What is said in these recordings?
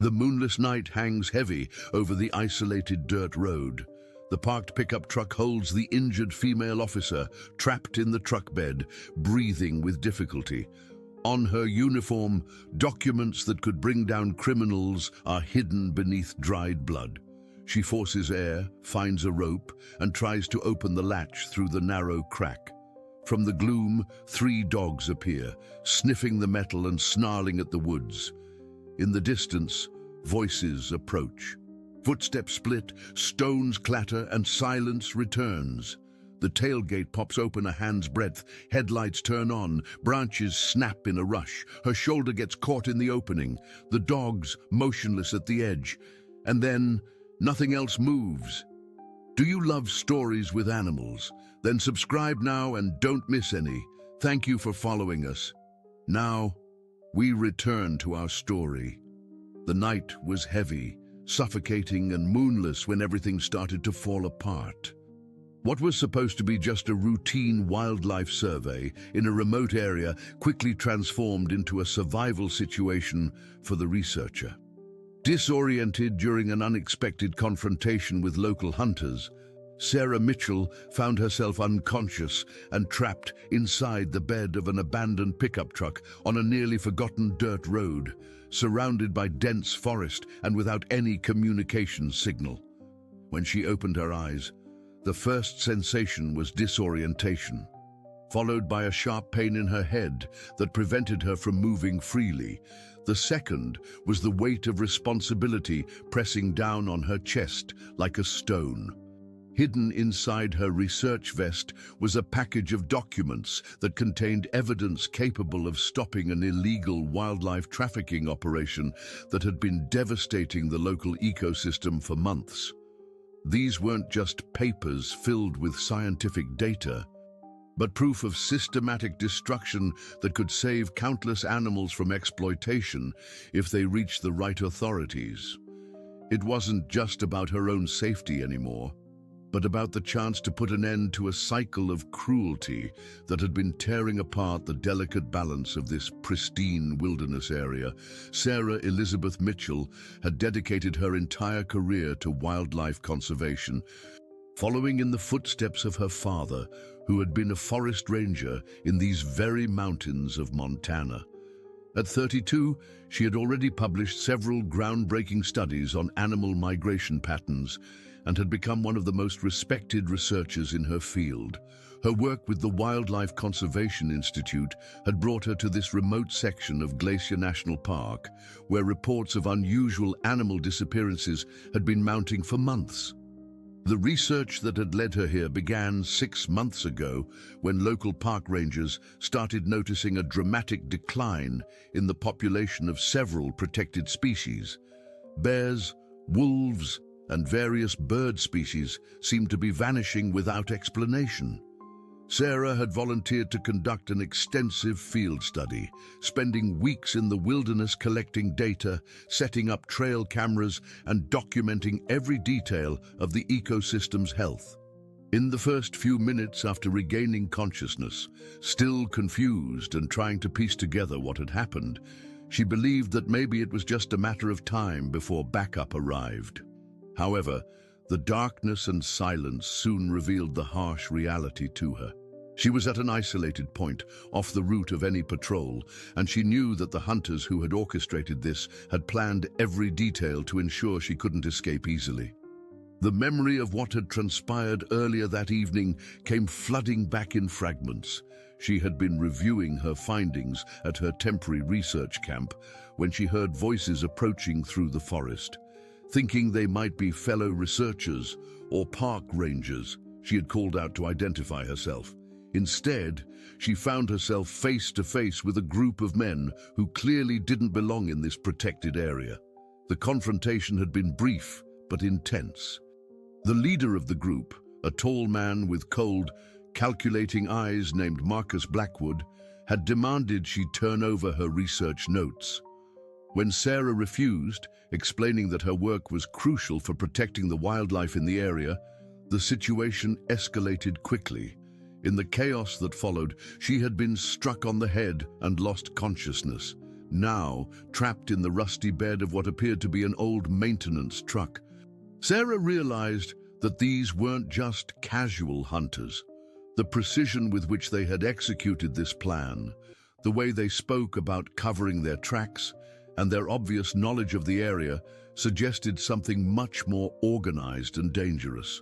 The moonless night hangs heavy over the isolated dirt road. The parked pickup truck holds the injured female officer, trapped in the truck bed, breathing with difficulty. On her uniform, documents that could bring down criminals are hidden beneath dried blood. She forces air, finds a rope, and tries to open the latch through the narrow crack. From the gloom, 3 dogs appear, sniffing the metal and snarling at the woods. In the distance, voices approach. Footsteps split, stones clatter, and silence returns. The tailgate pops open a hand's breadth, headlights turn on, branches snap in a rush. Her shoulder gets caught in the opening, the dogs motionless at the edge. And then, nothing else moves. Do you love stories with animals? Then subscribe now and don't miss any. Thank you for following us. Now, we return to our story. The night was heavy, suffocating and moonless when everything started to fall apart. What was supposed to be just a routine wildlife survey in a remote area quickly transformed into a survival situation for the researcher. Disoriented during an unexpected confrontation with local hunters, Sarah Mitchell found herself unconscious and trapped inside the bed of an abandoned pickup truck on a nearly forgotten dirt road, surrounded by dense forest and without any communication signal. When she opened her eyes, the first sensation was disorientation, followed by a sharp pain in her head that prevented her from moving freely. The second was the weight of responsibility pressing down on her chest like a stone. Hidden inside her research vest was a package of documents that contained evidence capable of stopping an illegal wildlife trafficking operation that had been devastating the local ecosystem for months. These weren't just papers filled with scientific data, but proof of systematic destruction that could save countless animals from exploitation if they reached the right authorities. It wasn't just about her own safety anymore, but about the chance to put an end to a cycle of cruelty that had been tearing apart the delicate balance of this pristine wilderness area. Sarah Elizabeth Mitchell had dedicated her entire career to wildlife conservation, following in the footsteps of her father, who had been a forest ranger in these very mountains of Montana. At 32, she had already published several groundbreaking studies on animal migration patterns and had become one of the most respected researchers in her field. Her work with the Wildlife Conservation Institute had brought her to this remote section of Glacier National Park, where reports of unusual animal disappearances had been mounting for months. The research that had led her here began 6 months ago when local park rangers started noticing a dramatic decline in the population of several protected species. Bears, wolves, and various bird species seemed to be vanishing without explanation. Sarah had volunteered to conduct an extensive field study, spending weeks in the wilderness collecting data, setting up trail cameras, and documenting every detail of the ecosystem's health. In the first few minutes after regaining consciousness, still confused and trying to piece together what had happened, she believed that maybe it was just a matter of time before backup arrived. However, the darkness and silence soon revealed the harsh reality to her. She was at an isolated point, off the route of any patrol, and she knew that the hunters who had orchestrated this had planned every detail to ensure she couldn't escape easily. The memory of what had transpired earlier that evening came flooding back in fragments. She had been reviewing her findings at her temporary research camp when she heard voices approaching through the forest. Thinking they might be fellow researchers or park rangers, she had called out to identify herself. Instead, she found herself face to face with a group of men who clearly didn't belong in this protected area. The confrontation had been brief but intense. The leader of the group, a tall man with cold, calculating eyes named Marcus Blackwood, had demanded she turn over her research notes. When Sarah refused, explaining that her work was crucial for protecting the wildlife in the area, the situation escalated quickly. In the chaos that followed, she had been struck on the head and lost consciousness. now trapped in the rusty bed of what appeared to be an old maintenance truck. Sarah realized that these weren't just casual hunters. The precision with which they had executed this plan, the way they spoke about covering their tracks, and their obvious knowledge of the area suggested something much more organized and dangerous.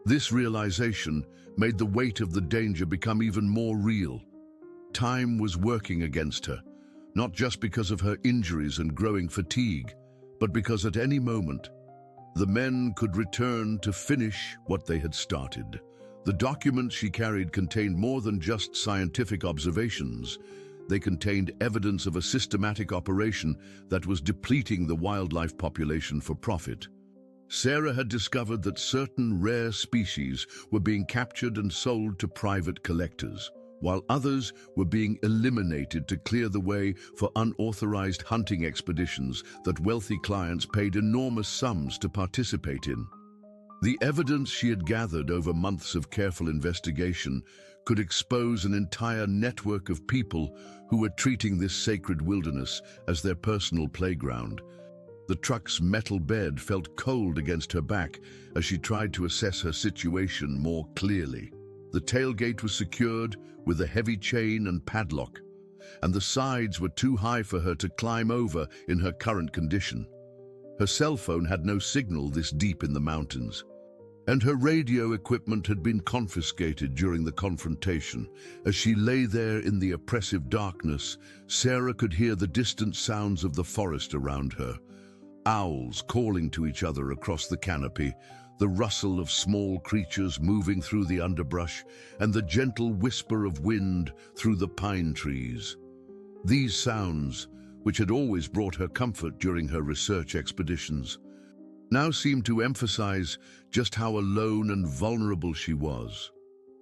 This realization made the weight of the danger become even more real. Time was working against her, not just because of her injuries and growing fatigue, but because at any moment, the men could return to finish what they had started. The documents she carried contained more than just scientific observations. They contained evidence of a systematic operation that was depleting the wildlife population for profit. Sarah had discovered that certain rare species were being captured and sold to private collectors, while others were being eliminated to clear the way for unauthorized hunting expeditions that wealthy clients paid enormous sums to participate in. The evidence she had gathered over months of careful investigation could expose an entire network of people who were treating this sacred wilderness as their personal playground. The truck's metal bed felt cold against her back as she tried to assess her situation more clearly. The tailgate was secured with a heavy chain and padlock, and the sides were too high for her to climb over in her current condition. Her cell phone had no signal this deep in the mountains, and her radio equipment had been confiscated during the confrontation. As she lay there in the oppressive darkness, Sarah could hear the distant sounds of the forest around her. Owls calling to each other across the canopy, the rustle of small creatures moving through the underbrush, and the gentle whisper of wind through the pine trees. These sounds, which had always brought her comfort during her research expeditions, now seemed to emphasize just how alone and vulnerable she was.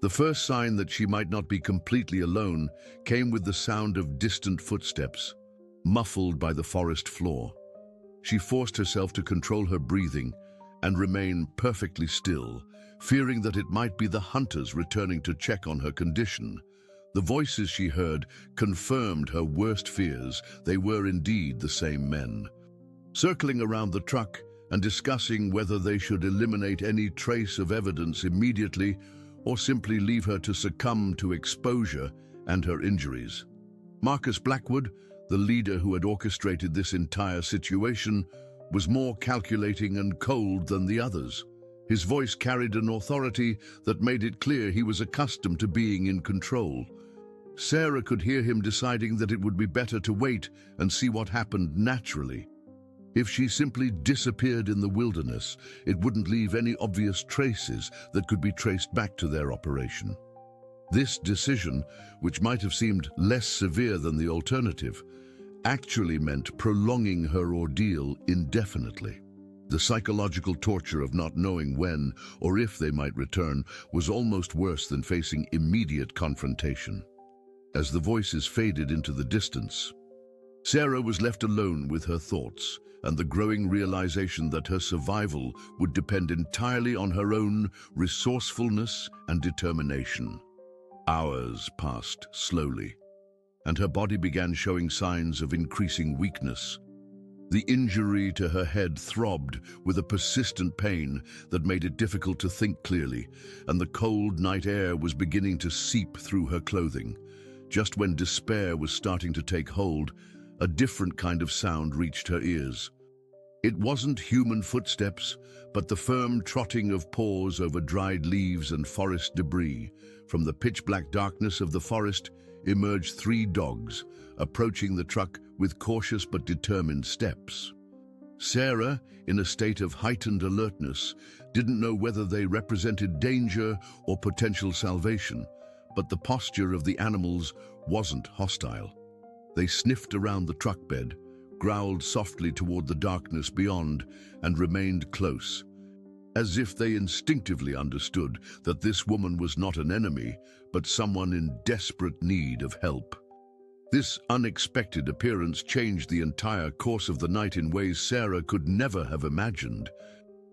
The first sign that she might not be completely alone came with the sound of distant footsteps, muffled by the forest floor. She forced herself to control her breathing and remain perfectly still, fearing that it might be the hunters returning to check on her condition. The voices she heard confirmed her worst fears. They were indeed the same men, circling around the truck and discussing whether they should eliminate any trace of evidence immediately or simply leave her to succumb to exposure and her injuries. Marcus Blackwood, the leader who had orchestrated this entire situation, was more calculating and cold than the others. His voice carried an authority that made it clear he was accustomed to being in control. Sarah could hear him deciding that it would be better to wait and see what happened naturally. If she simply disappeared in the wilderness, it wouldn't leave any obvious traces that could be traced back to their operation. This decision, which might have seemed less severe than the alternative, actually meant prolonging her ordeal indefinitely. The psychological torture of not knowing when or if they might return was almost worse than facing immediate confrontation. As the voices faded into the distance, Sarah was left alone with her thoughts and the growing realization that her survival would depend entirely on her own resourcefulness and determination. Hours passed slowly, and her body began showing signs of increasing weakness. The injury to her head throbbed with a persistent pain that made it difficult to think clearly, and the cold night air was beginning to seep through her clothing. Just when despair was starting to take hold, a different kind of sound reached her ears. It wasn't human footsteps, but the firm trotting of paws over dried leaves and forest debris. From the pitch-black darkness of the forest emerged 3 dogs, approaching the truck with cautious but determined steps. Sarah, in a state of heightened alertness, didn't know whether they represented danger or potential salvation, but the posture of the animals wasn't hostile. They sniffed around the truck bed, growled softly toward the darkness beyond, and remained close, as if they instinctively understood that this woman was not an enemy, but someone in desperate need of help. This unexpected appearance changed the entire course of the night in ways Sarah could never have imagined.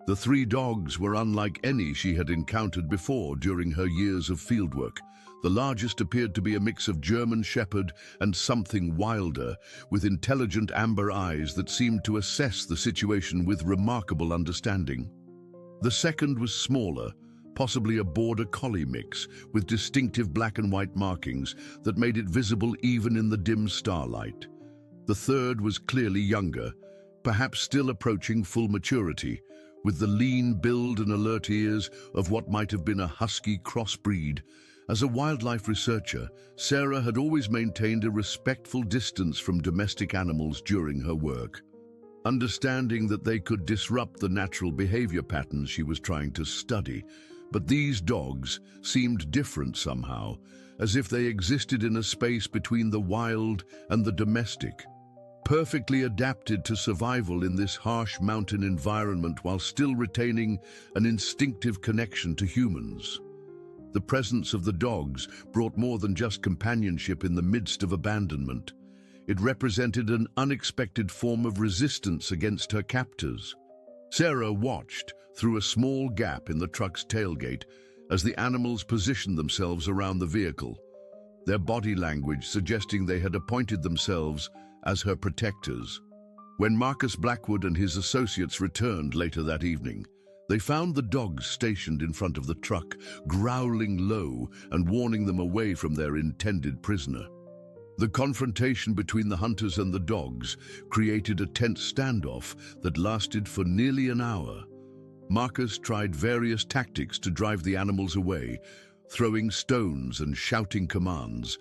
The three dogs were unlike any she had encountered before during her years of fieldwork. The largest appeared to be a mix of German Shepherd and something wilder, with intelligent amber eyes that seemed to assess the situation with remarkable understanding. The second was smaller, possibly a Border Collie mix, with distinctive black and white markings that made it visible even in the dim starlight. The third was clearly younger, perhaps still approaching full maturity, with the lean build and alert ears of what might have been a husky crossbreed. As a wildlife researcher, Sarah had always maintained a respectful distance from domestic animals during her work, understanding that they could disrupt the natural behavior patterns she was trying to study. But these dogs seemed different somehow, as if they existed in a space between the wild and the domestic, perfectly adapted to survival in this harsh mountain environment while still retaining an instinctive connection to humans. The presence of the dogs brought more than just companionship in the midst of abandonment. It represented an unexpected form of resistance against her captors. Sarah watched through a small gap in the truck's tailgate as the animals positioned themselves around the vehicle, their body language suggesting they had appointed themselves as her protectors. When Marcus Blackwood and his associates returned later that evening, they found the dogs stationed in front of the truck, growling low and warning them away from their intended prisoner. The confrontation between the hunters and the dogs created a tense standoff that lasted for nearly an hour. Marcus tried various tactics to drive the animals away, throwing stones and shouting commands,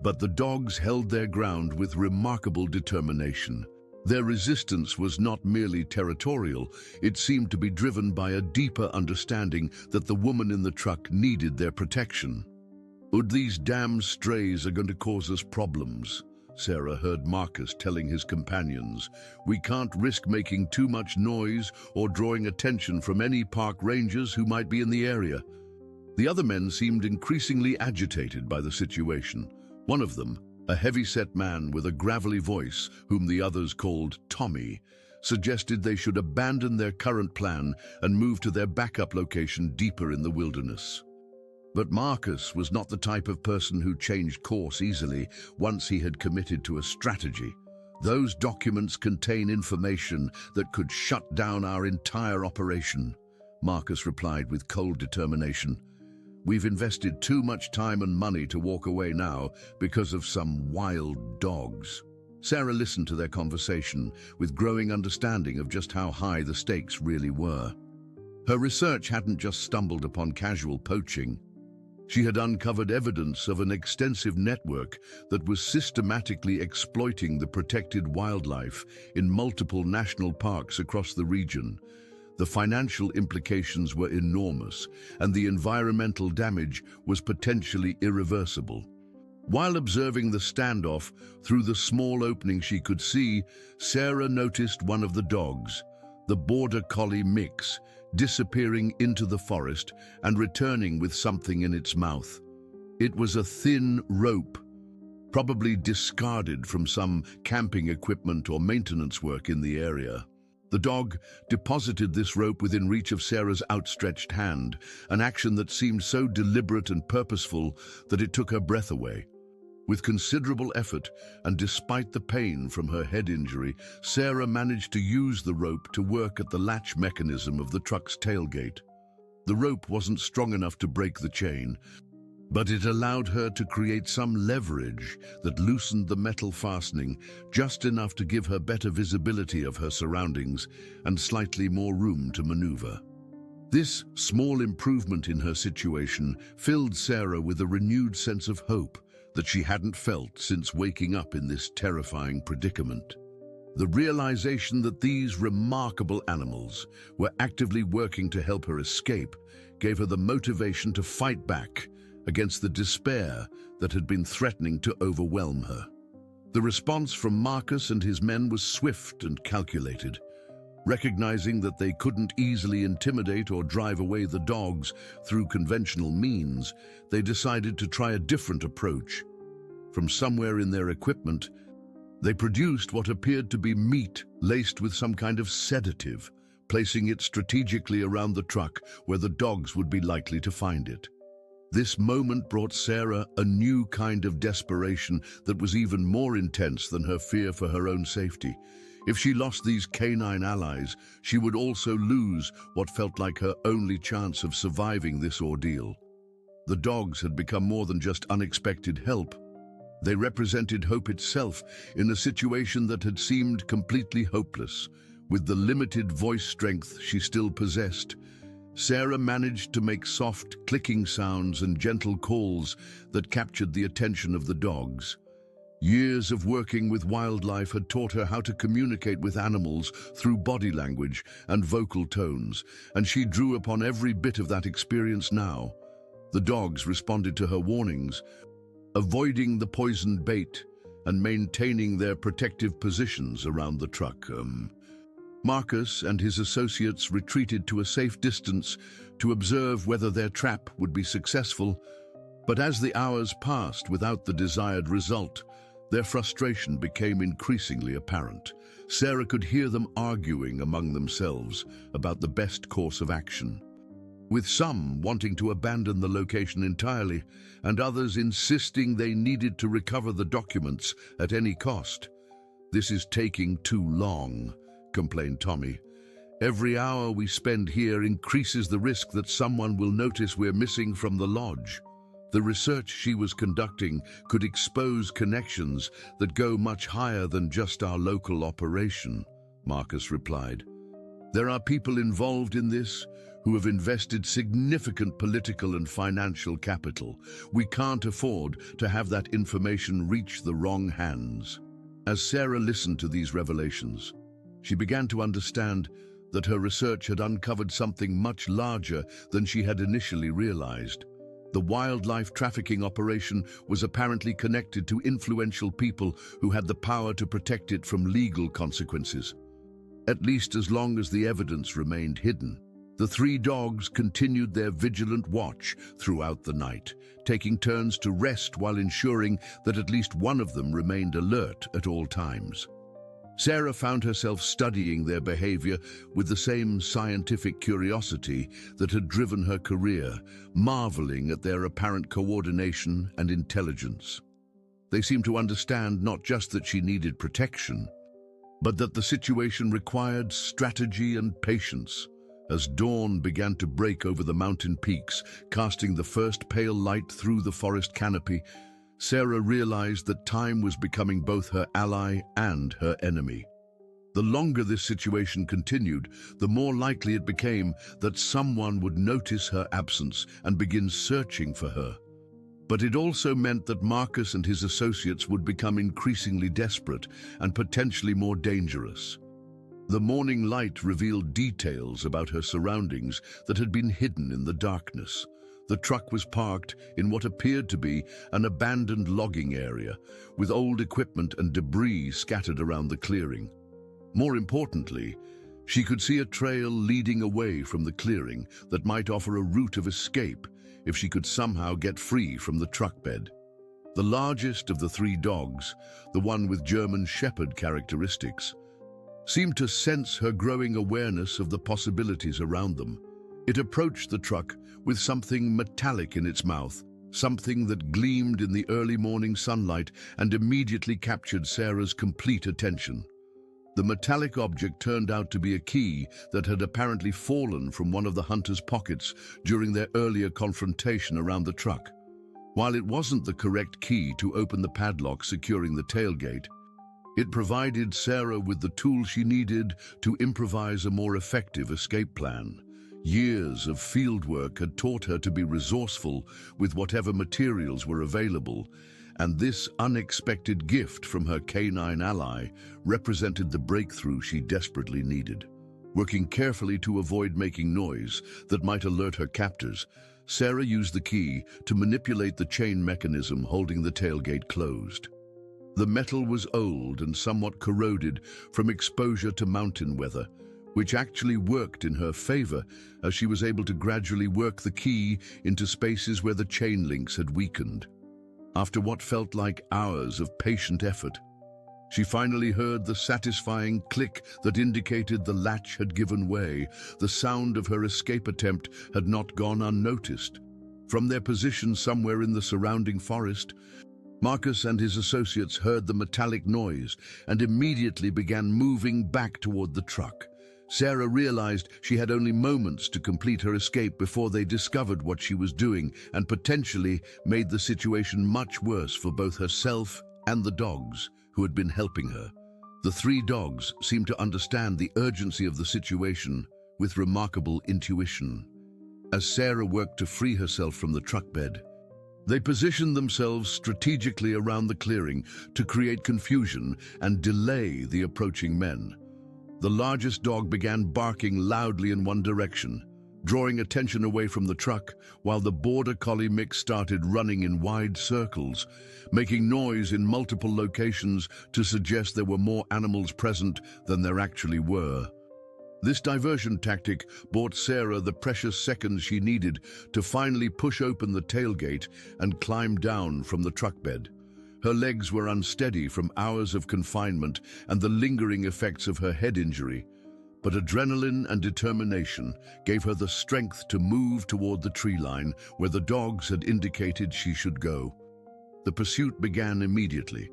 but the dogs held their ground with remarkable determination. Their resistance was not merely territorial, it seemed to be driven by a deeper understanding that the woman in the truck needed their protection. "These damn strays are going to cause us problems," Sarah heard Marcus telling his companions. "We can't risk making too much noise or drawing attention from any park rangers who might be in the area." The other men seemed increasingly agitated by the situation. One of them, a heavy-set man with a gravelly voice, whom the others called Tommy, suggested they should abandon their current plan and move to their backup location deeper in the wilderness. But Marcus was not the type of person who changed course easily once he had committed to a strategy. "Those documents contain information that could shut down our entire operation," Marcus replied with cold determination. "We've invested too much time and money to walk away now because of some wild dogs." Sarah listened to their conversation with growing understanding of just how high the stakes really were. Her research hadn't just stumbled upon casual poaching. She had uncovered evidence of an extensive network that was systematically exploiting the protected wildlife in multiple national parks across the region. The financial implications were enormous, and the environmental damage was potentially irreversible. While observing the standoff through the small opening she could see, Sarah noticed one of the dogs, the Border Collie mix, disappearing into the forest and returning with something in its mouth. It was a thin rope, probably discarded from some camping equipment or maintenance work in the area. The dog deposited this rope within reach of Sarah's outstretched hand, an action that seemed so deliberate and purposeful that it took her breath away. With considerable effort, and despite the pain from her head injury, Sarah managed to use the rope to work at the latch mechanism of the truck's tailgate. The rope wasn't strong enough to break the chain, but it allowed her to create some leverage that loosened the metal fastening, just enough to give her better visibility of her surroundings and slightly more room to maneuver. This small improvement in her situation filled Sarah with a renewed sense of hope that she hadn't felt since waking up in this terrifying predicament. The realization that these remarkable animals were actively working to help her escape gave her the motivation to fight back against the despair that had been threatening to overwhelm her. The response from Marcus and his men was swift and calculated. Recognizing that they couldn't easily intimidate or drive away the dogs through conventional means, they decided to try a different approach. From somewhere in their equipment, they produced what appeared to be meat laced with some kind of sedative, placing it strategically around the truck where the dogs would be likely to find it. This moment brought Sarah a new kind of desperation that was even more intense than her fear for her own safety. If she lost these canine allies, she would also lose what felt like her only chance of surviving this ordeal. The dogs had become more than just unexpected help. They represented hope itself in a situation that had seemed completely hopeless. With the limited voice strength she still possessed, Sarah managed to make soft, clicking sounds and gentle calls that captured the attention of the dogs. Years of working with wildlife had taught her how to communicate with animals through body language and vocal tones, and she drew upon every bit of that experience now. The dogs responded to her warnings, avoiding the poisoned bait and maintaining their protective positions around the truck. Marcus and his associates retreated to a safe distance to observe whether their trap would be successful, but as the hours passed without the desired result, their frustration became increasingly apparent. Sarah could hear them arguing among themselves about the best course of action, with some wanting to abandon the location entirely and others insisting they needed to recover the documents at any cost. "This is taking too long," complained Tommy. "Every hour we spend here increases the risk that someone will notice we're missing from the lodge." The research she was conducting could expose connections that go much higher than just our local operation, Marcus replied. "There are people involved in this who have invested significant political and financial capital. We can't afford to have that information reach the wrong hands." As Sarah listened to these revelations, she began to understand that her research had uncovered something much larger than she had initially realized. The wildlife trafficking operation was apparently connected to influential people who had the power to protect it from legal consequences, at least as long as the evidence remained hidden. The three dogs continued their vigilant watch throughout the night, taking turns to rest while ensuring that at least one of them remained alert at all times. Sarah found herself studying their behavior with the same scientific curiosity that had driven her career, marveling at their apparent coordination and intelligence. They seemed to understand not just that she needed protection, but that the situation required strategy and patience. As dawn began to break over the mountain peaks, casting the first pale light through the forest canopy, Sarah realized that time was becoming both her ally and her enemy. The longer this situation continued, the more likely it became that someone would notice her absence and begin searching for her. But it also meant that Marcus and his associates would become increasingly desperate and potentially more dangerous. The morning light revealed details about her surroundings that had been hidden in the darkness. The truck was parked in what appeared to be an abandoned logging area, with old equipment and debris scattered around the clearing. More importantly, she could see a trail leading away from the clearing that might offer a route of escape if she could somehow get free from the truck bed. The largest of the three dogs, the one with German Shepherd characteristics, seemed to sense her growing awareness of the possibilities around them. It approached the truck with something metallic in its mouth, something that gleamed in the early morning sunlight and immediately captured Sarah's complete attention. The metallic object turned out to be a key that had apparently fallen from one of the hunter's pockets during their earlier confrontation around the truck. While it wasn't the correct key to open the padlock securing the tailgate, it provided Sarah with the tool she needed to improvise a more effective escape plan. Years of fieldwork had taught her to be resourceful with whatever materials were available, and this unexpected gift from her canine ally represented the breakthrough she desperately needed. Working carefully to avoid making noise that might alert her captors, Sarah used the key to manipulate the chain mechanism holding the tailgate closed. The metal was old and somewhat corroded from exposure to mountain weather, which actually worked in her favor as she was able to gradually work the key into spaces where the chain links had weakened. After what felt like hours of patient effort, She finally heard the satisfying click that indicated the latch had given way. The sound of her escape attempt had not gone unnoticed. From their position somewhere in the surrounding forest, Marcus and his associates heard the metallic noise and immediately began moving back toward the truck. Sarah realized she had only moments to complete her escape before they discovered what she was doing and potentially made the situation much worse for both herself and the dogs who had been helping her. The 3 dogs seemed to understand the urgency of the situation with remarkable intuition. As Sarah worked to free herself from the truck bed, they positioned themselves strategically around the clearing to create confusion and delay the approaching men. The largest dog began barking loudly in one direction, drawing attention away from the truck, while the border collie mix started running in wide circles, making noise in multiple locations to suggest there were more animals present than there actually were. This diversion tactic bought Sarah the precious seconds she needed to finally push open the tailgate and climb down from the truck bed. Her legs were unsteady from hours of confinement and the lingering effects of her head injury, but adrenaline and determination gave her the strength to move toward the tree line where the dogs had indicated she should go. The pursuit began immediately.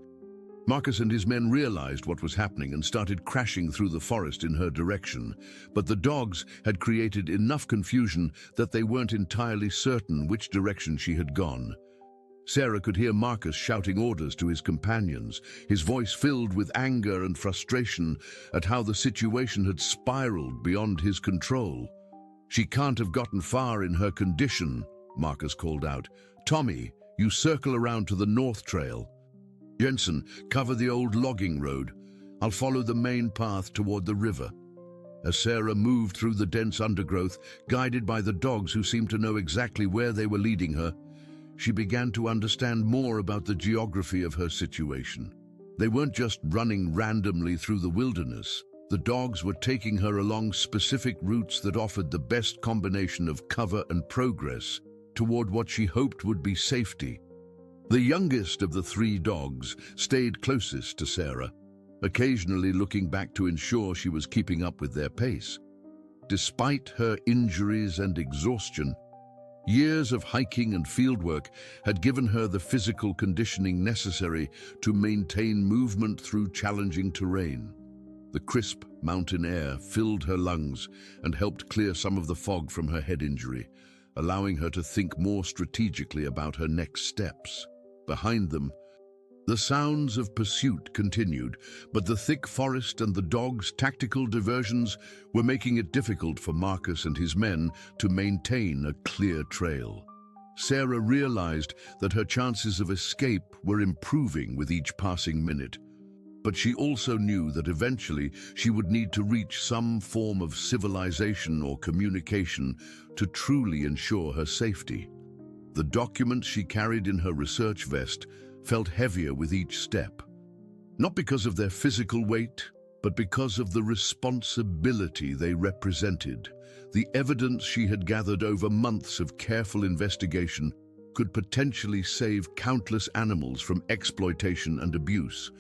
Marcus and his men realized what was happening and started crashing through the forest in her direction, but the dogs had created enough confusion that they weren't entirely certain which direction she had gone. Sarah could hear Marcus shouting orders to his companions, his voice filled with anger and frustration at how the situation had spiraled beyond his control. "She can't have gotten far in her condition," Marcus called out. "Tommy, you circle around to the north trail. Jensen, cover the old logging road. I'll follow the main path toward the river." As Sarah moved through the dense undergrowth, guided by the dogs who seemed to know exactly where they were leading her, she began to understand more about the geography of her situation. They weren't just running randomly through the wilderness. The dogs were taking her along specific routes that offered the best combination of cover and progress toward what she hoped would be safety. The youngest of the 3 dogs stayed closest to Sarah, occasionally looking back to ensure she was keeping up with their pace. Despite her injuries and exhaustion, years of hiking and fieldwork had given her the physical conditioning necessary to maintain movement through challenging terrain. The crisp mountain air filled her lungs and helped clear some of the fog from her head injury, allowing her to think more strategically about her next steps. Behind them, the sounds of pursuit continued, but the thick forest and the dogs' tactical diversions were making it difficult for Marcus and his men to maintain a clear trail. Sarah realized that her chances of escape were improving with each passing minute, but she also knew that eventually she would need to reach some form of civilization or communication to truly ensure her safety. The documents she carried in her research vest felt heavier with each step, not because of their physical weight, but because of the responsibility they represented. The evidence she had gathered over months of careful investigation could potentially save countless animals from exploitation and abuse,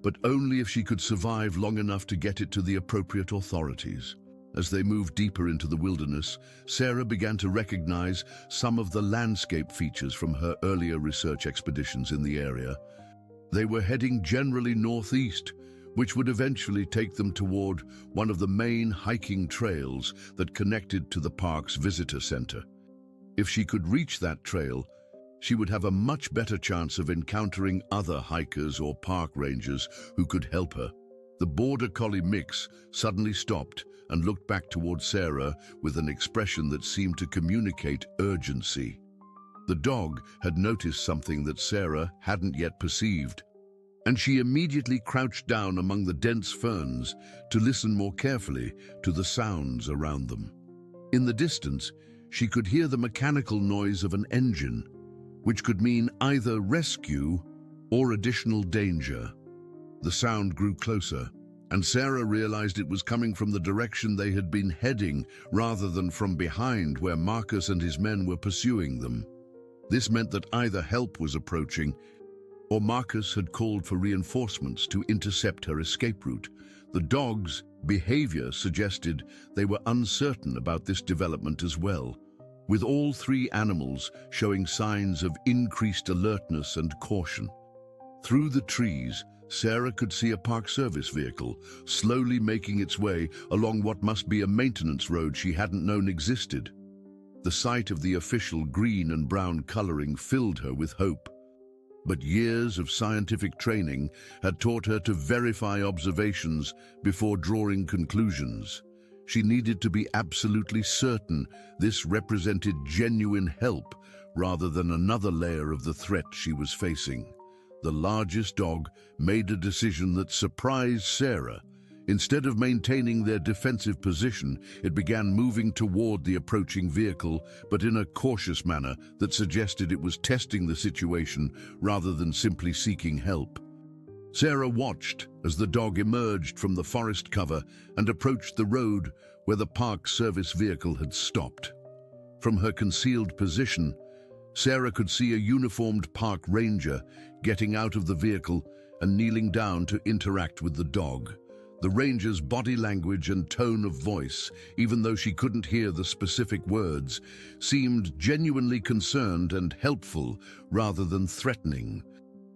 but only if she could survive long enough to get it to the appropriate authorities. As they moved deeper into the wilderness, Sarah began to recognize some of the landscape features from her earlier research expeditions in the area. They were heading generally northeast, which would eventually take them toward one of the main hiking trails that connected to the park's visitor center. If she could reach that trail, she would have a much better chance of encountering other hikers or park rangers who could help her. The border collie mix suddenly stopped and looked back toward Sarah with an expression that seemed to communicate urgency. The dog had noticed something that Sarah hadn't yet perceived, and she immediately crouched down among the dense ferns to listen more carefully to the sounds around them. In the distance, she could hear the mechanical noise of an engine, which could mean either rescue or additional danger. The sound grew closer, and Sarah realized it was coming from the direction they had been heading rather than from behind where Marcus and his men were pursuing them. This meant that either help was approaching, or Marcus had called for reinforcements to intercept her escape route. The dog's behavior suggested they were uncertain about this development as well, with all three animals showing signs of increased alertness and caution. Through the trees, Sarah could see a park service vehicle slowly making its way along what must be a maintenance road she hadn't known existed. The sight of the official green and brown coloring filled her with hope. But years of scientific training had taught her to verify observations before drawing conclusions. She needed to be absolutely certain this represented genuine help rather than another layer of the threat she was facing. The largest dog made a decision that surprised Sarah. Instead of maintaining their defensive position, it began moving toward the approaching vehicle, but in a cautious manner that suggested it was testing the situation rather than simply seeking help. Sarah watched as the dog emerged from the forest cover and approached the road where the park service vehicle had stopped. From her concealed position, Sarah could see a uniformed park ranger getting out of the vehicle and kneeling down to interact with the dog. The ranger's body language and tone of voice, even though she couldn't hear the specific words, seemed genuinely concerned and helpful rather than threatening.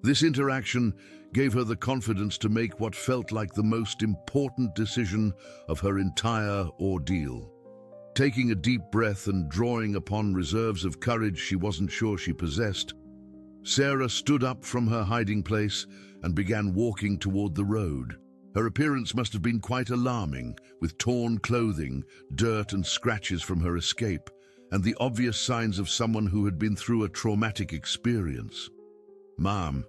This interaction gave her the confidence to make what felt like the most important decision of her entire ordeal. Taking a deep breath and drawing upon reserves of courage she wasn't sure she possessed, Sarah stood up from her hiding place and began walking toward the road. Her appearance must have been quite alarming, with torn clothing, dirt and scratches from her escape, and the obvious signs of someone who had been through a traumatic experience. "Ma'am,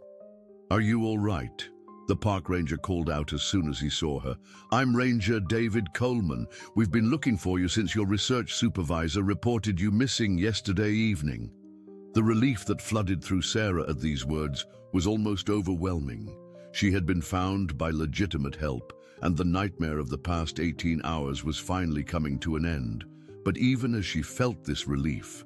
are you all right?" the park ranger called out as soon as he saw her. "I'm Ranger David Coleman. We've been looking for you since your research supervisor reported you missing yesterday evening." The relief that flooded through Sarah at these words was almost overwhelming. She had been found by legitimate help, and the nightmare of the past 18 hours was finally coming to an end. But even as she felt this relief,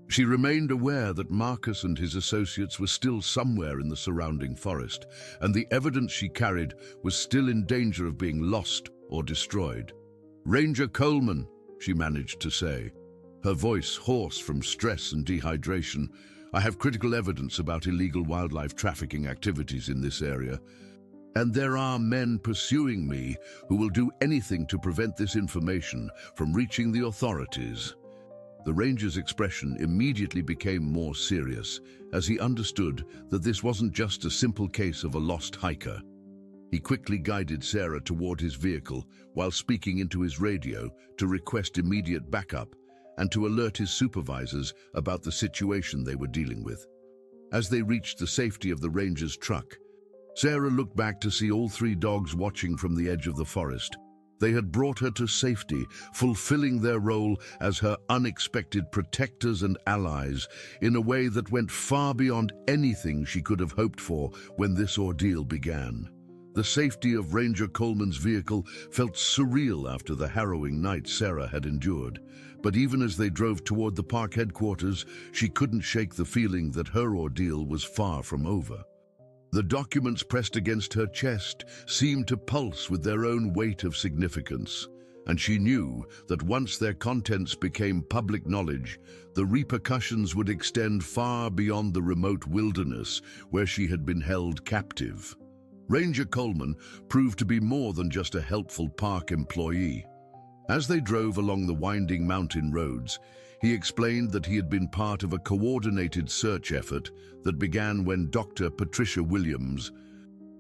she remained aware that Marcus and his associates were still somewhere in the surrounding forest, and the evidence she carried was still in danger of being lost or destroyed. "Ranger Coleman," she managed to say, her voice hoarse from stress and dehydration, "I have critical evidence about illegal wildlife trafficking activities in this area, and there are men pursuing me who will do anything to prevent this information from reaching the authorities." The ranger's expression immediately became more serious as he understood that this wasn't just a simple case of a lost hiker. He quickly guided Sarah toward his vehicle while speaking into his radio to request immediate backup and to alert his supervisors about the situation they were dealing with. As they reached the safety of the ranger's truck, Sarah looked back to see all three dogs watching from the edge of the forest. They had brought her to safety, fulfilling their role as her unexpected protectors and allies in a way that went far beyond anything she could have hoped for when this ordeal began. The safety of Ranger Coleman's vehicle felt surreal after the harrowing night Sarah had endured. But even as they drove toward the park headquarters, she couldn't shake the feeling that her ordeal was far from over. The documents pressed against her chest seemed to pulse with their own weight of significance, and she knew that once their contents became public knowledge, the repercussions would extend far beyond the remote wilderness where she had been held captive. Ranger Coleman proved to be more than just a helpful park employee. As they drove along the winding mountain roads, he explained that he had been part of a coordinated search effort that began when Dr. Patricia Williams,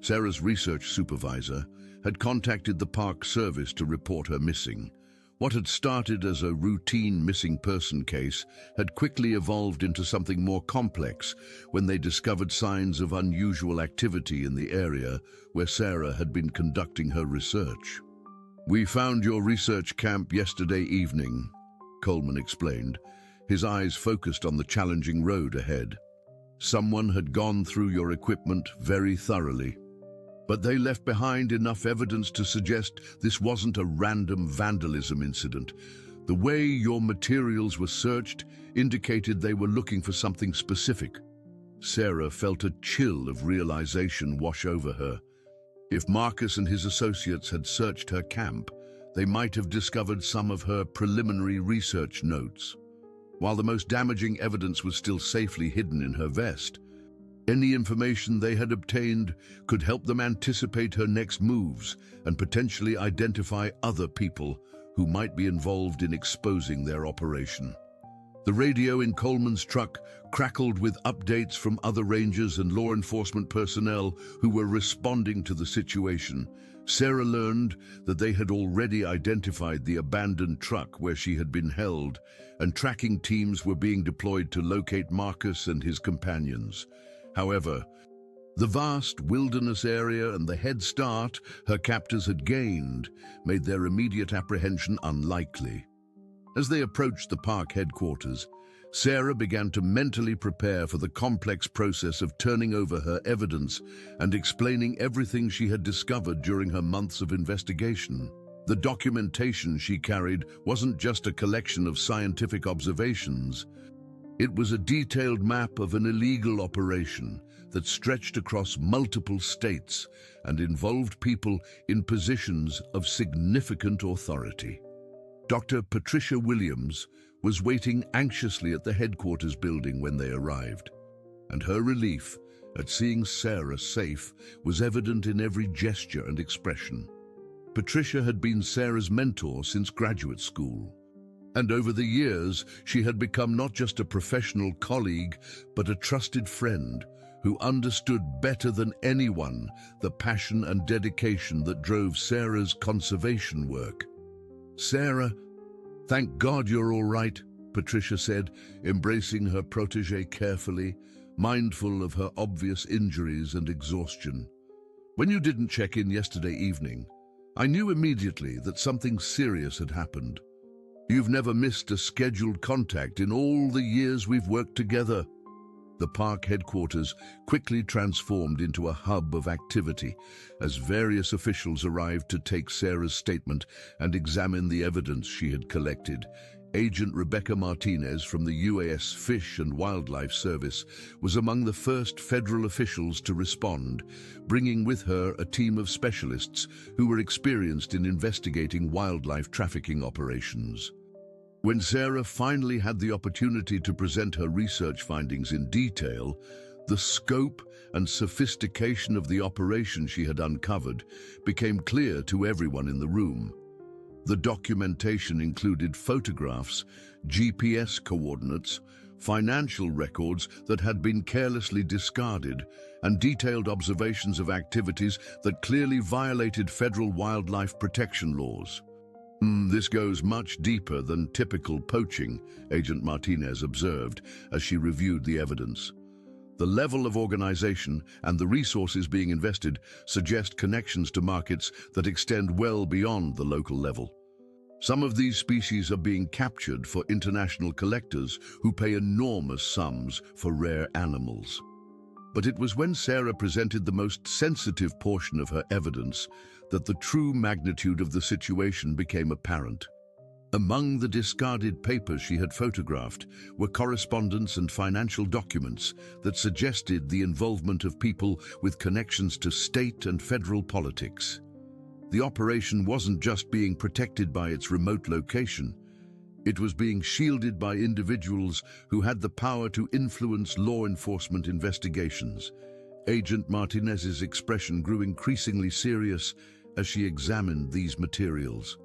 Sarah's research supervisor, had contacted the park service to report her missing. What had started as a routine missing person case had quickly evolved into something more complex when they discovered signs of unusual activity in the area where Sarah had been conducting her research. "We found your research camp yesterday evening," Coleman explained, his eyes focused on the challenging road ahead. "Someone had gone through your equipment very thoroughly, but they left behind enough evidence to suggest this wasn't a random vandalism incident. The way your materials were searched indicated they were looking for something specific." Sarah felt a chill of realization wash over her. If Marcus and his associates had searched her camp, they might have discovered some of her preliminary research notes. While the most damaging evidence was still safely hidden in her vest, any information they had obtained could help them anticipate her next moves and potentially identify other people who might be involved in exposing their operation. The radio in Coleman's truck crackled with updates from other rangers and law enforcement personnel who were responding to the situation. Sarah learned that they had already identified the abandoned truck where she had been held, and tracking teams were being deployed to locate Marcus and his companions. However, the vast wilderness area and the head start her captors had gained made their immediate apprehension unlikely. As they approached the park headquarters, Sarah began to mentally prepare for the complex process of turning over her evidence and explaining everything she had discovered during her months of investigation. The documentation she carried wasn't just a collection of scientific observations. It was a detailed map of an illegal operation that stretched across multiple states and involved people in positions of significant authority. Dr. Patricia Williams was waiting anxiously at the headquarters building when they arrived, and her relief at seeing Sarah safe was evident in every gesture and expression. Patricia had been Sarah's mentor since graduate school, and over the years she had become not just a professional colleague, but a trusted friend who understood better than anyone the passion and dedication that drove Sarah's conservation work. "Sarah, thank God you're all right," Patricia said, embracing her protégée carefully, mindful of her obvious injuries and exhaustion. "When you didn't check in yesterday evening, I knew immediately that something serious had happened. You've never missed a scheduled contact in all the years we've worked together." The park headquarters quickly transformed into a hub of activity as various officials arrived to take Sarah's statement and examine the evidence she had collected. Agent Rebecca Martinez from the UAS Fish and Wildlife Service was among the first federal officials to respond, bringing with her a team of specialists who were experienced in investigating wildlife trafficking operations. When Sarah finally had the opportunity to present her research findings in detail, the scope and sophistication of the operation she had uncovered became clear to everyone in the room. The documentation included photographs, GPS coordinates, financial records that had been carelessly discarded, and detailed observations of activities that clearly violated federal wildlife protection laws. "This goes much deeper than typical poaching," Agent Martinez observed as she reviewed the evidence. "The level of organization and the resources being invested suggest connections to markets that extend well beyond the local level. Some of these species are being captured for international collectors who pay enormous sums for rare animals." But it was when Sarah presented the most sensitive portion of her evidence that the true magnitude of the situation became apparent. Among the discarded papers she had photographed were correspondence and financial documents that suggested the involvement of people with connections to state and federal politics. The operation wasn't just being protected by its remote location. It was being shielded by individuals who had the power to influence law enforcement investigations. Agent Martinez's expression grew increasingly serious as she examined these materials.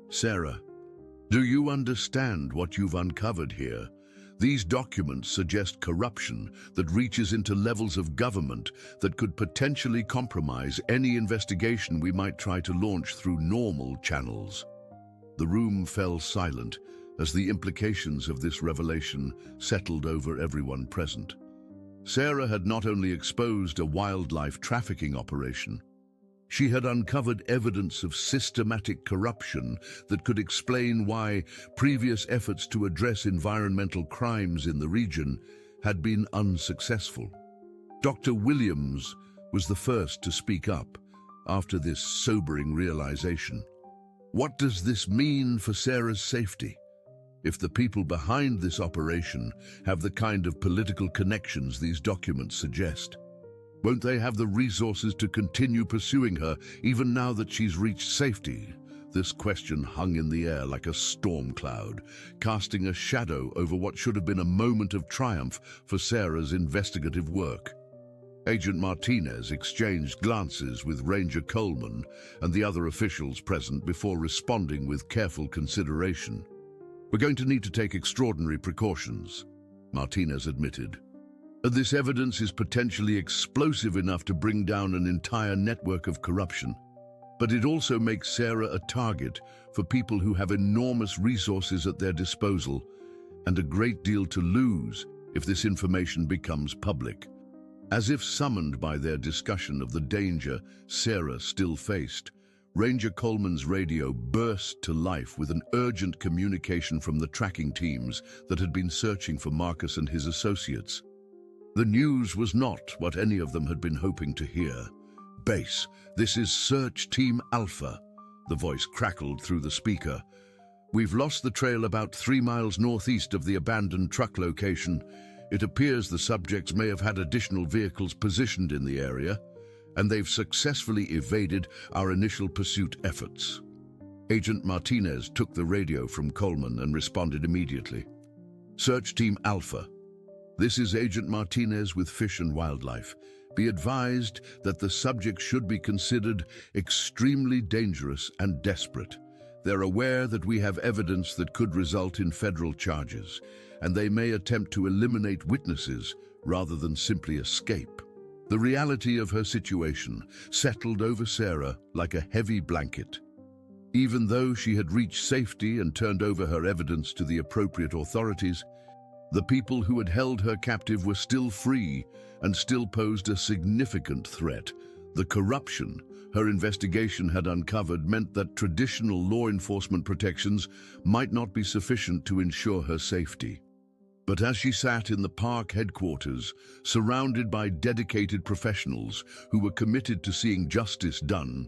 "Sarah, do you understand what you've uncovered here? These documents suggest corruption that reaches into levels of government that could potentially compromise any investigation we might try to launch through normal channels." The room fell silent as the implications of this revelation settled over everyone present. Sarah had not only exposed a wildlife trafficking operation, she had uncovered evidence of systematic corruption that could explain why previous efforts to address environmental crimes in the region had been unsuccessful. Dr. Williams was the first to speak up after this sobering realization. "What does this mean for Sarah's safety?" If the people behind this operation have the kind of political connections these documents suggest, won't they have the resources to continue pursuing her even now that she's reached safety? This question hung in the air like a storm cloud, casting a shadow over what should have been a moment of triumph for Sarah's investigative work. Agent Martinez exchanged glances with Ranger Coleman and the other officials present before responding with careful consideration. "We're going to need to take extraordinary precautions," Martinez admitted. "This evidence is potentially explosive enough to bring down an entire network of corruption. But it also makes Sarah a target for people who have enormous resources at their disposal and a great deal to lose if this information becomes public." As if summoned by their discussion of the danger Sarah still faced, Ranger Coleman's radio burst to life with an urgent communication from the tracking teams that had been searching for Marcus and his associates. The news was not what any of them had been hoping to hear. "Base, this is Search Team Alpha," the voice crackled through the speaker. "We've lost the trail about 3 miles northeast of the abandoned truck location. It appears the subjects may have had additional vehicles positioned in the area, and they've successfully evaded our initial pursuit efforts." Agent Martinez took the radio from Coleman and responded immediately. "Search Team Alpha, this is Agent Martinez with Fish and Wildlife. Be advised that the subject should be considered extremely dangerous and desperate. They're aware that we have evidence that could result in federal charges, and they may attempt to eliminate witnesses rather than simply escape." The reality of her situation settled over Sarah like a heavy blanket. Even though she had reached safety and turned over her evidence to the appropriate authorities, the people who had held her captive were still free and still posed a significant threat. The corruption her investigation had uncovered meant that traditional law enforcement protections might not be sufficient to ensure her safety. But as she sat in the park headquarters, surrounded by dedicated professionals who were committed to seeing justice done,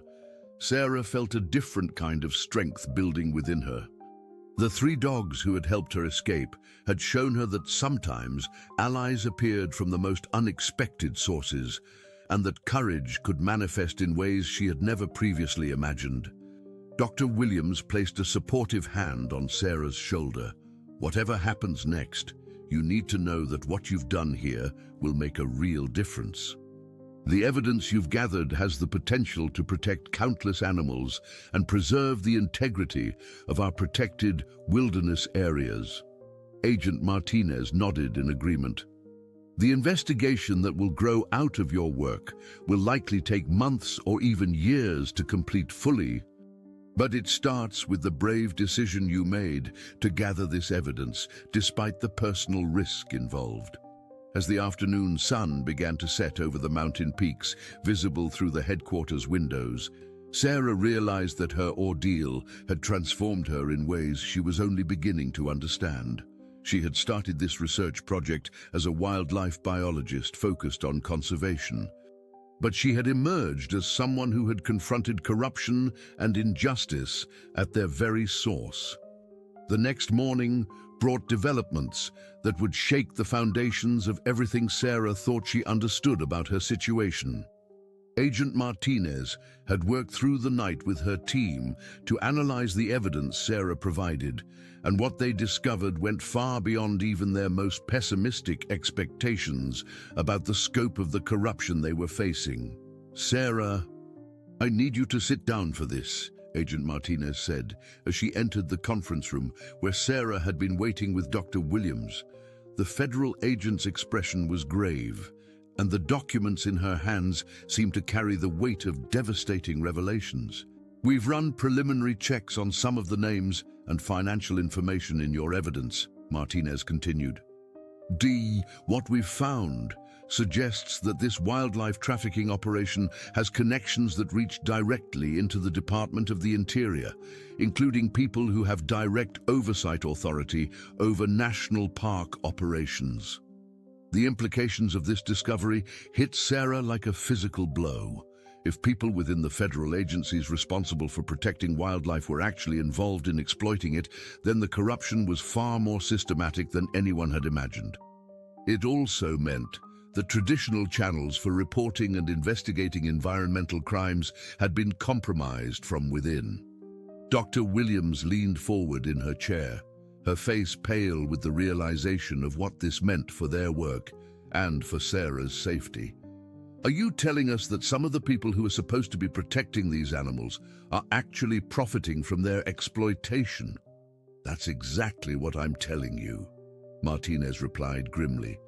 Sarah felt a different kind of strength building within her. The 3 dogs who had helped her escape had shown her that sometimes allies appeared from the most unexpected sources, and that courage could manifest in ways she had never previously imagined. Dr. Williams placed a supportive hand on Sarah's shoulder. "Whatever happens next, you need to know that what you've done here will make a real difference. The evidence you've gathered has the potential to protect countless animals and preserve the integrity of our protected wilderness areas." Agent Martinez nodded in agreement. "The investigation that will grow out of your work will likely take months or even years to complete fully, but it starts with the brave decision you made to gather this evidence, despite the personal risk involved." As the afternoon sun began to set over the mountain peaks visible through the headquarters windows, Sarah realized that her ordeal had transformed her in ways she was only beginning to understand. She had started this research project as a wildlife biologist focused on conservation, but she had emerged as someone who had confronted corruption and injustice at their very source. The next morning brought developments that would shake the foundations of everything Sarah thought she understood about her situation. Agent Martinez had worked through the night with her team to analyze the evidence Sarah provided, and what they discovered went far beyond even their most pessimistic expectations about the scope of the corruption they were facing. "Sarah, I need you to sit down for this," Agent Martinez said as she entered the conference room where Sarah had been waiting with Dr. Williams. The federal agent's expression was grave, and the documents in her hands seemed to carry the weight of devastating revelations. "We've run preliminary checks on some of the names and financial information in your evidence," Martinez continued. What we've found suggests that this wildlife trafficking operation has connections that reach directly into the Department of the Interior, including people who have direct oversight authority over national park operations." The implications of this discovery hit Sarah like a physical blow. If people within the federal agencies responsible for protecting wildlife were actually involved in exploiting it, then the corruption was far more systematic than anyone had imagined. It also meant that traditional channels for reporting and investigating environmental crimes had been compromised from within. Dr. Williams leaned forward in her chair, her face pale with the realization of what this meant for their work and for Sarah's safety. Are you telling us that some of the people who are supposed to be protecting these animals are actually profiting from their exploitation? That's exactly what I'm telling you, Martinez replied grimly.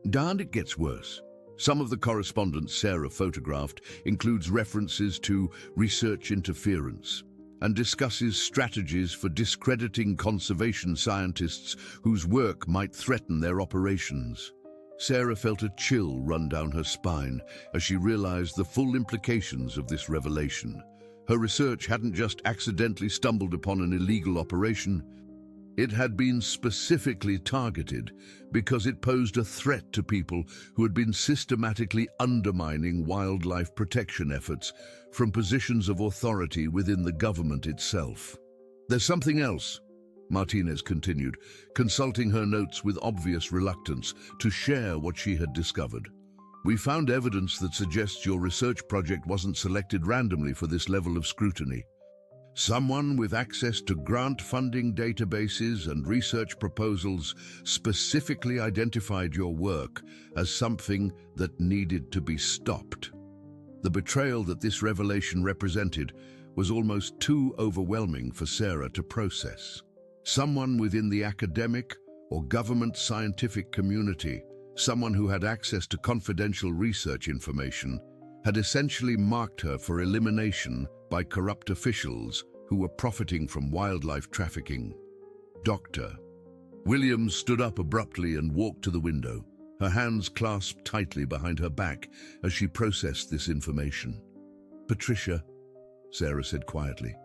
And it gets worse. Some of the correspondence Sarah photographed includes references to research interference and discusses strategies for discrediting conservation scientists whose work might threaten their operations. Sarah felt a chill run down her spine as she realized the full implications of this revelation. Her research hadn't just accidentally stumbled upon an illegal operation. It had been specifically targeted because it posed a threat to people who had been systematically undermining wildlife protection efforts from positions of authority within the government itself. There's something else, Martinez continued, consulting her notes with obvious reluctance to share what she had discovered. We found evidence that suggests your research project wasn't selected randomly for this level of scrutiny. Someone with access to grant funding databases and research proposals specifically identified your work as something that needed to be stopped. The betrayal that this revelation represented was almost too overwhelming for Sarah to process. Someone within the academic or government scientific community, someone who had access to confidential research information, had essentially marked her for elimination by corrupt officials who were profiting from wildlife trafficking. Dr. Williams stood up abruptly and walked to the window, her hands clasped tightly behind her back as she processed this information. Patricia, Sarah said quietly,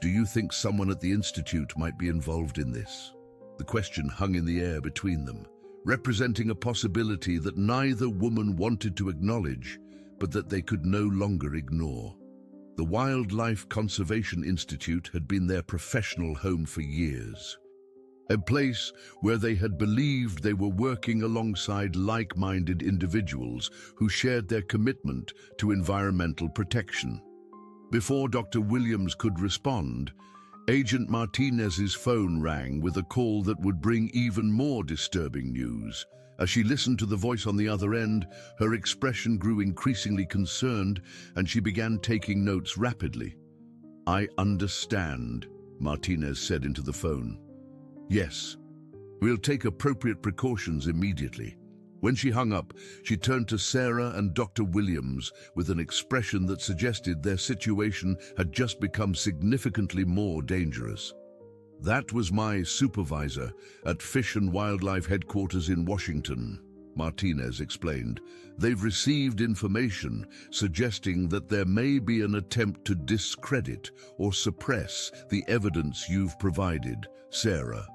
do you think someone at the Institute might be involved in this? The question hung in the air between them, representing a possibility that neither woman wanted to acknowledge, but that they could no longer ignore. The Wildlife Conservation Institute had been their professional home for years, a place where they had believed they were working alongside like-minded individuals who shared their commitment to environmental protection. Before Dr. Williams could respond, Agent Martinez's phone rang with a call that would bring even more disturbing news. As she listened to the voice on the other end, her expression grew increasingly concerned, and she began taking notes rapidly. I understand, Martinez said into the phone. Yes, we'll take appropriate precautions immediately. When she hung up, she turned to Sarah and Dr. Williams with an expression that suggested their situation had just become significantly more dangerous. That was my supervisor at Fish and Wildlife Headquarters in Washington, Martinez explained. They've received information suggesting that there may be an attempt to discredit or suppress the evidence you've provided, Sarah.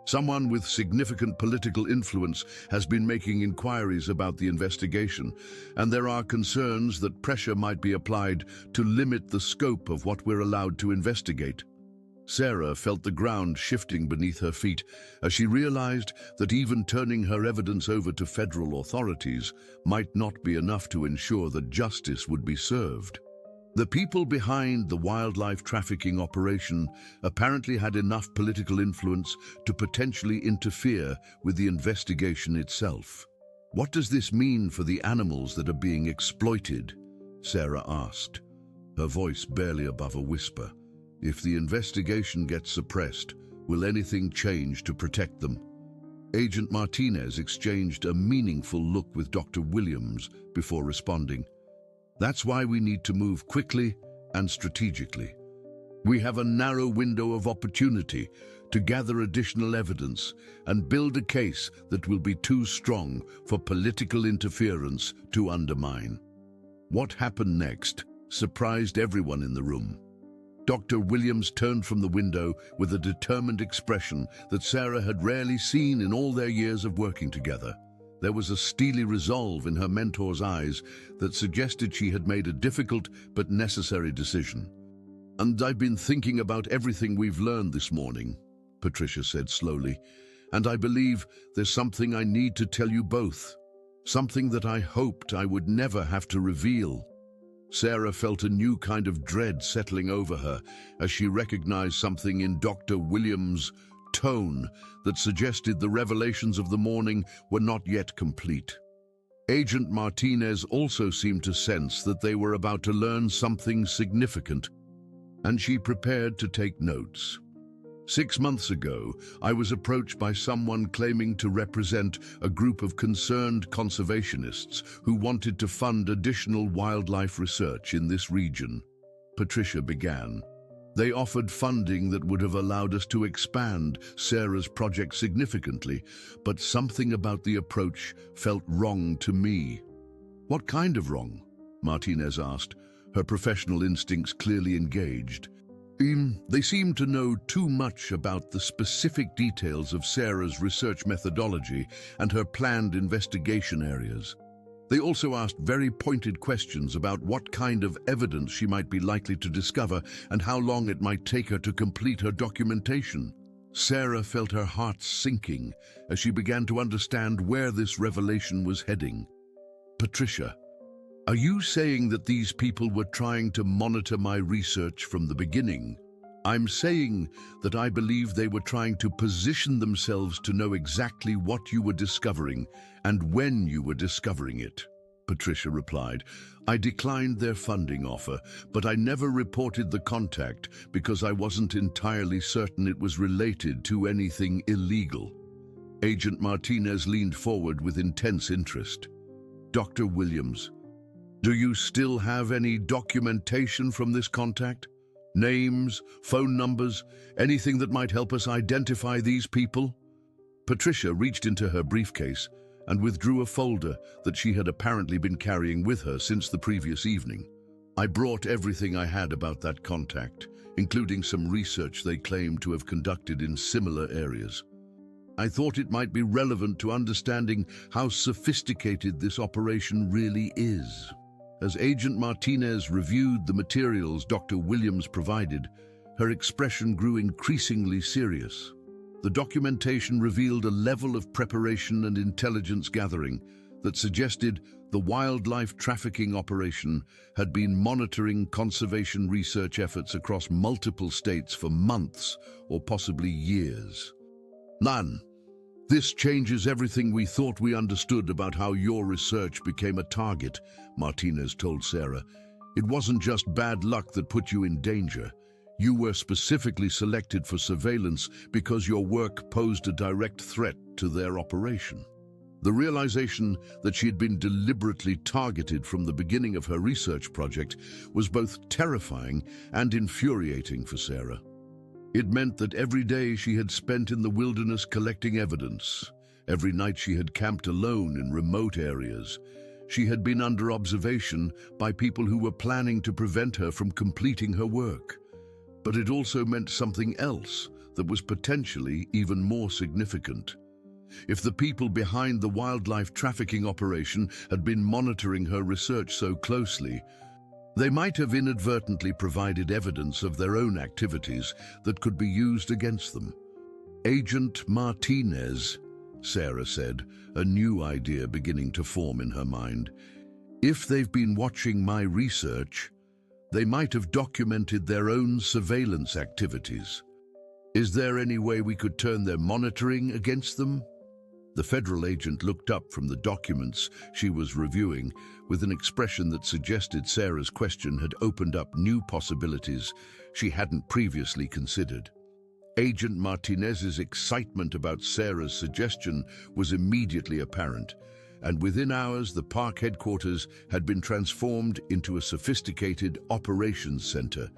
Someone with significant political influence has been making inquiries about the investigation, and there are concerns that pressure might be applied to limit the scope of what we're allowed to investigate. Sarah felt the ground shifting beneath her feet as she realized that even turning her evidence over to federal authorities might not be enough to ensure that justice would be served. The people behind the wildlife trafficking operation apparently had enough political influence to potentially interfere with the investigation itself. What does this mean for the animals that are being exploited? Sarah asked, her voice barely above a whisper. If the investigation gets suppressed, will anything change to protect them? Agent Martinez exchanged a meaningful look with Dr. Williams before responding. That's why we need to move quickly and strategically. We have a narrow window of opportunity to gather additional evidence and build a case that will be too strong for political interference to undermine. What happened next surprised everyone in the room. Dr. Williams turned from the window with a determined expression that Sarah had rarely seen in all their years of working together. There was a steely resolve in her mentor's eyes that suggested she had made a difficult but necessary decision. "And I've been thinking about everything we've learned this morning," Patricia said slowly, "and I believe there's something I need to tell you both. Something that I hoped I would never have to reveal." Sarah felt a new kind of dread settling over her as she recognized something in Dr. Williams' tone that suggested the revelations of the morning were not yet complete. Agent Martinez also seemed to sense that they were about to learn something significant, and she prepared to take notes. "6 months ago, I was approached by someone claiming to represent a group of concerned conservationists who wanted to fund additional wildlife research in this region," Patricia began. "They offered funding that would have allowed us to expand Sarah's project significantly, but something about the approach felt wrong to me." "What kind of wrong?" Martinez asked, her professional instincts clearly engaged. They seemed to know too much about the specific details of Sarah's research methodology and her planned investigation areas. They also asked very pointed questions about what kind of evidence she might be likely to discover and how long it might take her to complete her documentation. Sarah felt her heart sinking as she began to understand where this revelation was heading. "Patricia, are you saying that these people were trying to monitor my research from the beginning?" "I'm saying that I believe they were trying to position themselves to know exactly what you were discovering and when you were discovering it," Patricia replied. "I declined their funding offer, but I never reported the contact because I wasn't entirely certain it was related to anything illegal." Agent Martinez leaned forward with intense interest. "Dr. Williams, do you still have any documentation from this contact? Names, phone numbers, anything that might help us identify these people?" Patricia reached into her briefcase and withdrew a folder that she had apparently been carrying with her since the previous evening. "I brought everything I had about that contact, including some research they claimed to have conducted in similar areas. I thought it might be relevant to understanding how sophisticated this operation really is." As Agent Martinez reviewed the materials Dr. Williams provided, her expression grew increasingly serious. The documentation revealed a level of preparation and intelligence gathering that suggested the wildlife trafficking operation had been monitoring conservation research efforts across multiple states for months or possibly years. "None. This changes everything we thought we understood about how your research became a target," Martinez told Sarah. "It wasn't just bad luck that put you in danger. You were specifically selected for surveillance because your work posed a direct threat to their operation." The realization that she had been deliberately targeted from the beginning of her research project was both terrifying and infuriating for Sarah. It meant that every day she had spent in the wilderness collecting evidence, every night she had camped alone in remote areas, she had been under observation by people who were planning to prevent her from completing her work. But it also meant something else that was potentially even more significant. If the people behind the wildlife trafficking operation had been monitoring her research so closely, they might have inadvertently provided evidence of their own activities that could be used against them. "Agent Martinez," Sarah said, a new idea beginning to form in her mind. "If they've been watching my research, they might have documented their own surveillance activities. Is there any way we could turn their monitoring against them?" The federal agent looked up from the documents she was reviewing with an expression that suggested Sarah's question had opened up new possibilities she hadn't previously considered. Agent Martinez's excitement about Sarah's suggestion was immediately apparent, and within hours the park headquarters had been transformed into a sophisticated operations center.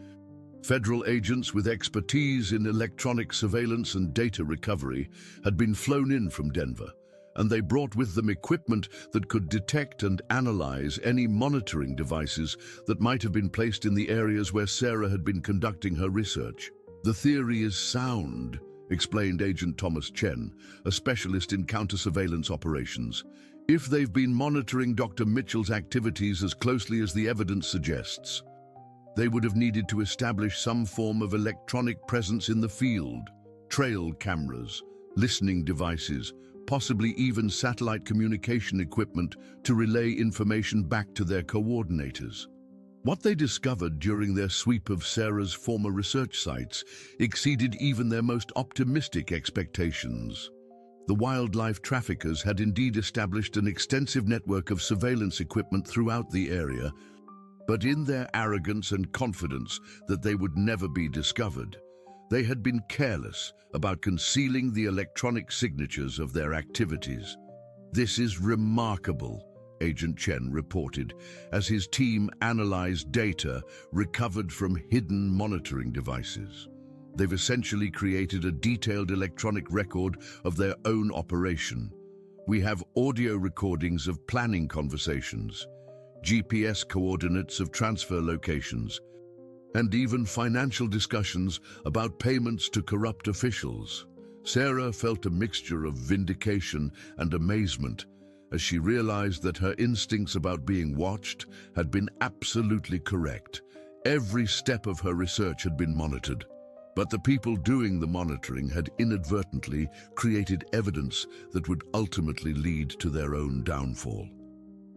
Federal agents with expertise in electronic surveillance and data recovery had been flown in from Denver, and they brought with them equipment that could detect and analyze any monitoring devices that might have been placed in the areas where Sarah had been conducting her research. "The theory is sound," explained Agent Thomas Chen, a specialist in counter-surveillance operations. If they've been monitoring Dr. Mitchell's activities as closely as the evidence suggests, they would have needed to establish some form of electronic presence in the field, trail cameras, listening devices, possibly even satellite communication equipment to relay information back to their coordinators. What they discovered during their sweep of Sarah's former research sites exceeded even their most optimistic expectations. The wildlife traffickers had indeed established an extensive network of surveillance equipment throughout the area, but in their arrogance and confidence that they would never be discovered, they had been careless about concealing the electronic signatures of their activities. "This is remarkable," Agent Chen reported, as his team analyzed data recovered from hidden monitoring devices. They've essentially created a detailed electronic record of their own operation. We have audio recordings of planning conversations, GPS coordinates of transfer locations, and even financial discussions about payments to corrupt officials. Sarah felt a mixture of vindication and amazement as she realized that her instincts about being watched had been absolutely correct. Every step of her research had been monitored, but the people doing the monitoring had inadvertently created evidence that would ultimately lead to their own downfall.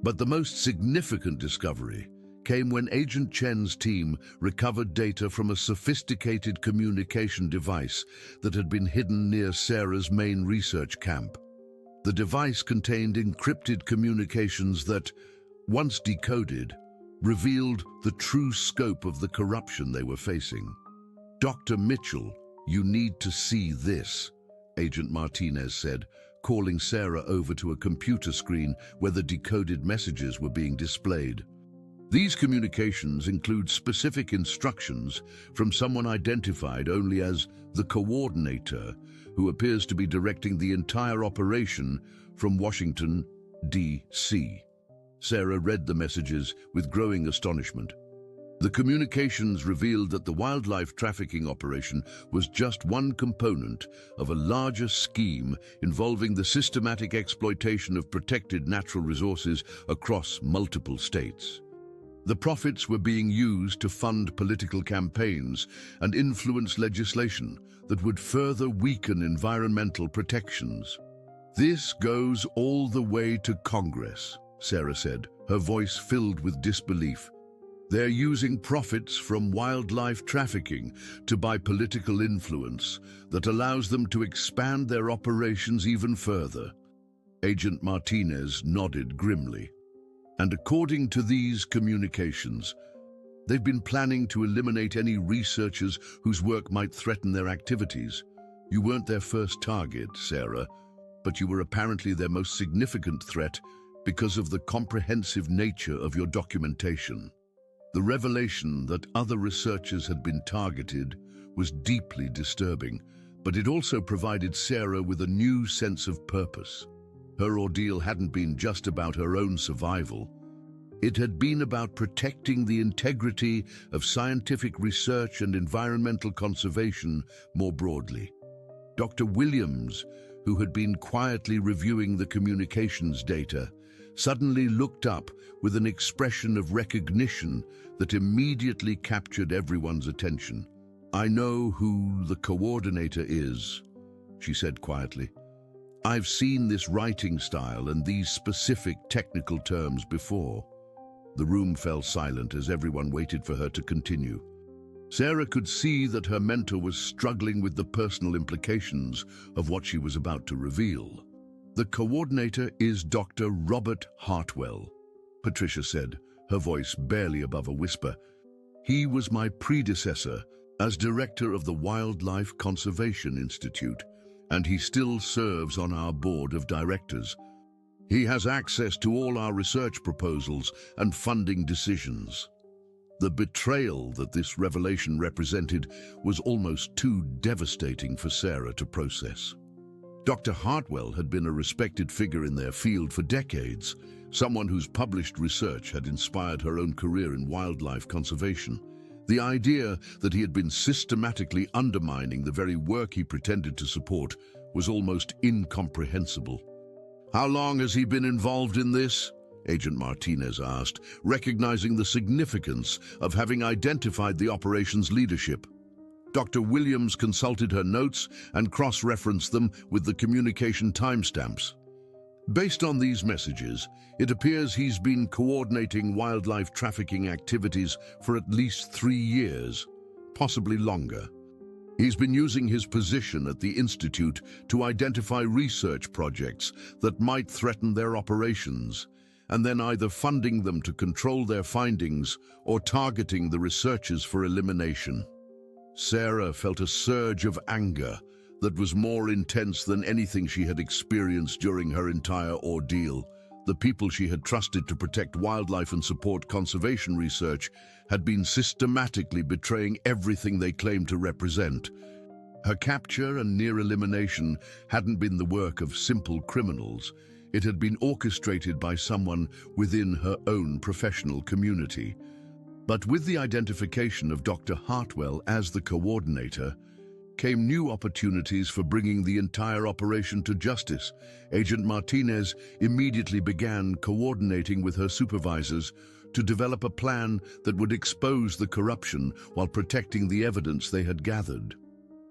But the most significant discovery came when Agent Chen's team recovered data from a sophisticated communication device that had been hidden near Sarah's main research camp. The device contained encrypted communications that, once decoded, revealed the true scope of the corruption they were facing. "Dr. Mitchell, you need to see this," Agent Martinez said, calling Sarah over to a computer screen where the decoded messages were being displayed. These communications include specific instructions from someone identified only as the coordinator, who appears to be directing the entire operation from Washington, D.C. Sarah read the messages with growing astonishment. The communications revealed that the wildlife trafficking operation was just one component of a larger scheme involving the systematic exploitation of protected natural resources across multiple states. The profits were being used to fund political campaigns and influence legislation that would further weaken environmental protections. "This goes all the way to Congress," Sarah said, her voice filled with disbelief. "They're using profits from wildlife trafficking to buy political influence that allows them to expand their operations even further." Agent Martinez nodded grimly. "And according to these communications, they've been planning to eliminate any researchers whose work might threaten their activities. You weren't their first target, Sarah, but you were apparently their most significant threat because of the comprehensive nature of your documentation." The revelation that other researchers had been targeted was deeply disturbing, but it also provided Sarah with a new sense of purpose. Her ordeal hadn't been just about her own survival. It had been about protecting the integrity of scientific research and environmental conservation more broadly. Dr. Williams, who had been quietly reviewing the communications data, suddenly looked up with an expression of recognition that immediately captured everyone's attention. "I know who the coordinator is," she said quietly. "I've seen this writing style and these specific technical terms before." The room fell silent as everyone waited for her to continue. Sarah could see that her mentor was struggling with the personal implications of what she was about to reveal. "The coordinator is Dr. Robert Hartwell," Patricia said, her voice barely above a whisper. "He was my predecessor as director of the Wildlife Conservation Institute, and he still serves on our board of directors. He has access to all our research proposals and funding decisions." The betrayal that this revelation represented was almost too devastating for Sarah to process. Dr. Hartwell had been a respected figure in their field for decades, someone whose published research had inspired her own career in wildlife conservation. The idea that he had been systematically undermining the very work he pretended to support was almost incomprehensible. How long has he been involved in this? Agent Martinez asked, recognizing the significance of having identified the operation's leadership. Dr. Williams consulted her notes and cross-referenced them with the communication timestamps. Based on these messages, it appears he's been coordinating wildlife trafficking activities for at least 3 years, possibly longer. He's been using his position at the Institute to identify research projects that might threaten their operations, and then either funding them to control their findings or targeting the researchers for elimination. Sarah felt a surge of anger that was more intense than anything she had experienced during her entire ordeal. The people she had trusted to protect wildlife and support conservation research had been systematically betraying everything they claimed to represent. Her capture and near elimination hadn't been the work of simple criminals. It had been orchestrated by someone within her own professional community. But with the identification of Dr. Hartwell as the coordinator, came new opportunities for bringing the entire operation to justice. Agent Martinez immediately began coordinating with her supervisors to develop a plan that would expose the corruption while protecting the evidence they had gathered.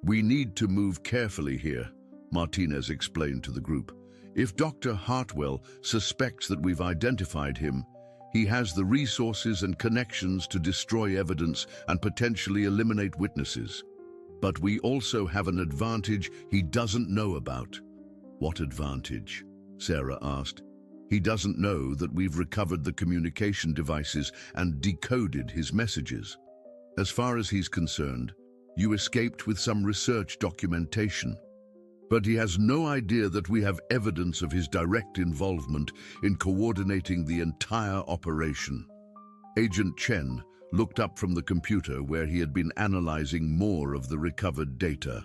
"We need to move carefully here," Martinez explained to the group. "If Dr. Hartwell suspects that we've identified him, he has the resources and connections to destroy evidence and potentially eliminate witnesses. But we also have an advantage he doesn't know about." "What advantage?" Sarah asked. "He doesn't know that we've recovered the communication devices and decoded his messages. As far as he's concerned, you escaped with some research documentation. But he has no idea that we have evidence of his direct involvement in coordinating the entire operation." Agent Chen looked up from the computer where he had been analyzing more of the recovered data.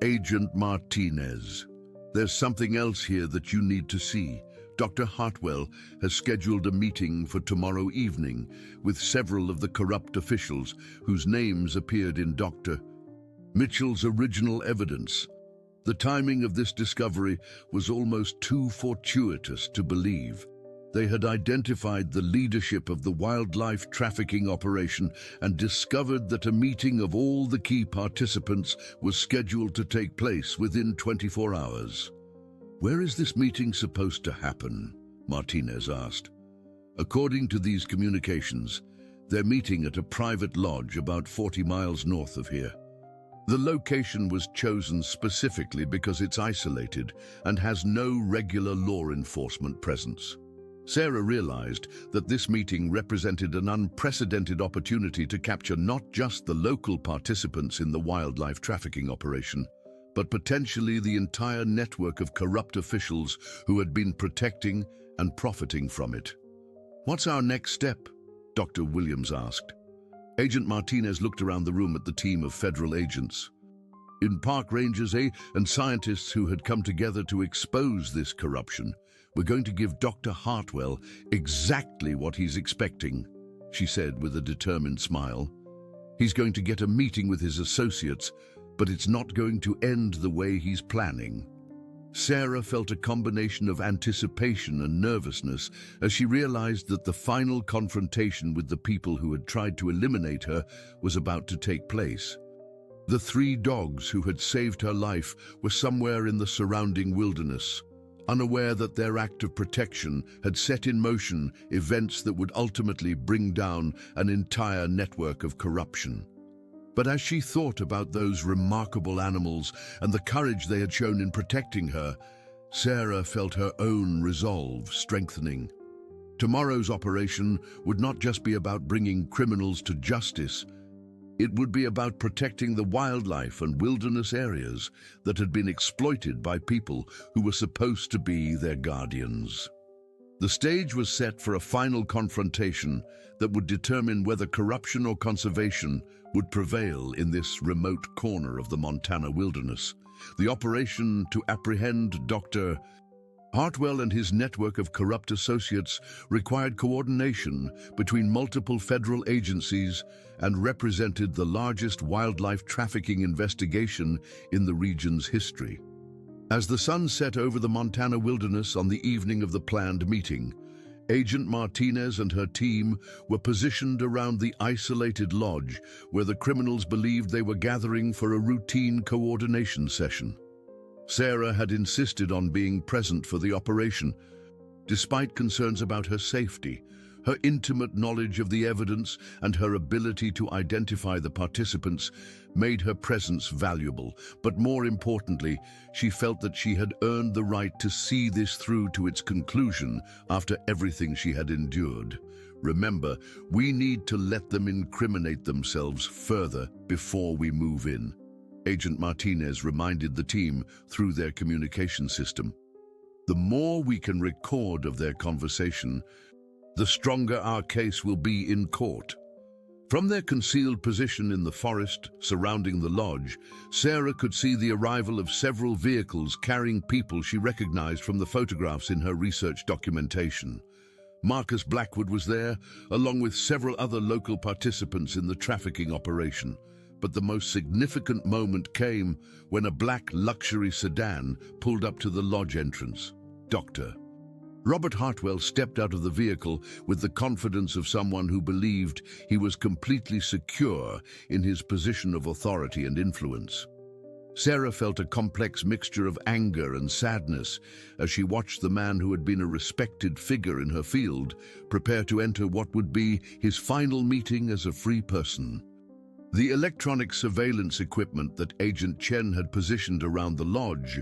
"Agent Martinez, there's something else here that you need to see. Dr. Hartwell has scheduled a meeting for tomorrow evening with several of the corrupt officials whose names appeared in Dr. Mitchell's original evidence. The timing of this discovery was almost too fortuitous to believe. They had identified the leadership of the wildlife trafficking operation and discovered that a meeting of all the key participants was scheduled to take place within 24 hours. "Where is this meeting supposed to happen?" Martinez asked. "According to these communications, they're meeting at a private lodge about 40 miles north of here. The location was chosen specifically because it's isolated and has no regular law enforcement presence." Sarah realized that this meeting represented an unprecedented opportunity to capture not just the local participants in the wildlife trafficking operation, but potentially the entire network of corrupt officials who had been protecting and profiting from it. "What's our next step?" Dr. Williams asked. Agent Martinez looked around the room at the team of federal agents. "In park rangers, and scientists who had come together to expose this corruption, we're going to give Dr. Hartwell exactly what he's expecting," she said with a determined smile. "He's going to get a meeting with his associates, but it's not going to end the way he's planning." Sarah felt a combination of anticipation and nervousness as she realized that the final confrontation with the people who had tried to eliminate her was about to take place. The 3 dogs who had saved her life were somewhere in the surrounding wilderness, unaware that their act of protection had set in motion events that would ultimately bring down an entire network of corruption. But as she thought about those remarkable animals and the courage they had shown in protecting her, Sarah felt her own resolve strengthening. Tomorrow's operation would not just be about bringing criminals to justice. It would be about protecting the wildlife and wilderness areas that had been exploited by people who were supposed to be their guardians. The stage was set for a final confrontation that would determine whether corruption or conservation would prevail in this remote corner of the Montana wilderness. The operation to apprehend Dr. Hartwell and his network of corrupt associates required coordination between multiple federal agencies and represented the largest wildlife trafficking investigation in the region's history. As the sun set over the Montana wilderness on the evening of the planned meeting, Agent Martinez and her team were positioned around the isolated lodge where the criminals believed they were gathering for a routine coordination session. Sarah had insisted on being present for the operation, despite concerns about her safety. Her intimate knowledge of the evidence and her ability to identify the participants made her presence valuable, but more importantly, she felt that she had earned the right to see this through to its conclusion after everything she had endured. Remember, we need to let them incriminate themselves further before we move in. Agent Martinez reminded the team through their communication system. The more we can record of their conversation, the stronger our case will be in court. From their concealed position in the forest surrounding the lodge, Sarah could see the arrival of several vehicles carrying people she recognized from the photographs in her research documentation. Marcus Blackwood was there, along with several other local participants in the trafficking operation. But the most significant moment came when a black luxury sedan pulled up to the lodge entrance. Dr. Robert Hartwell stepped out of the vehicle with the confidence of someone who believed he was completely secure in his position of authority and influence. Sarah felt a complex mixture of anger and sadness as she watched the man who had been a respected figure in her field prepare to enter what would be his final meeting as a free person. The electronic surveillance equipment that Agent Chen had positioned around the lodge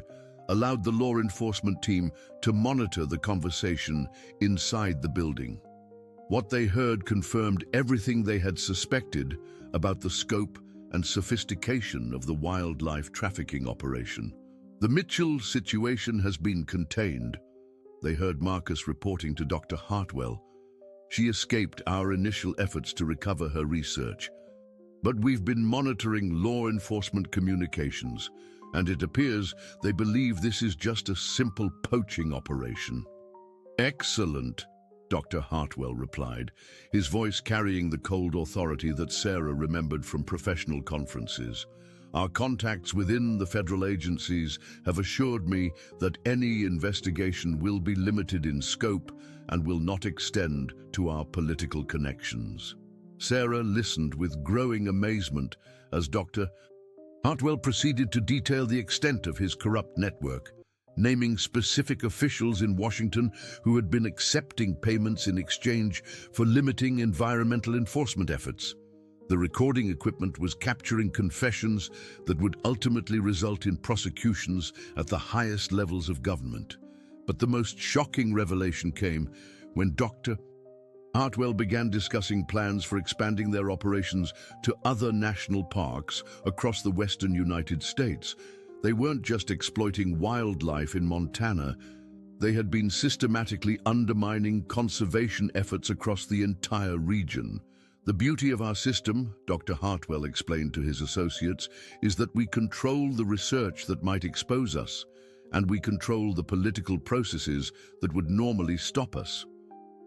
allowed the law enforcement team to monitor the conversation inside the building. What they heard confirmed everything they had suspected about the scope and sophistication of the wildlife trafficking operation. The Mitchell situation has been contained, they heard Marcus reporting to Dr. Hartwell. She escaped our initial efforts to recover her research. But we've been monitoring law enforcement communications, and it appears they believe this is just a simple poaching operation. Excellent, Dr. Hartwell replied, his voice carrying the cold authority that Sarah remembered from professional conferences. Our contacts within the federal agencies have assured me that any investigation will be limited in scope and will not extend to our political connections. Sarah listened with growing amazement as Dr. Hartwell proceeded to detail the extent of his corrupt network, naming specific officials in Washington who had been accepting payments in exchange for limiting environmental enforcement efforts. The recording equipment was capturing confessions that would ultimately result in prosecutions at the highest levels of government. But the most shocking revelation came when Dr. Hartwell began discussing plans for expanding their operations to other national parks across the western United States. They weren't just exploiting wildlife in Montana, they had been systematically undermining conservation efforts across the entire region. The beauty of our system, Dr. Hartwell explained to his associates, is that we control the research that might expose us, and we control the political processes that would normally stop us.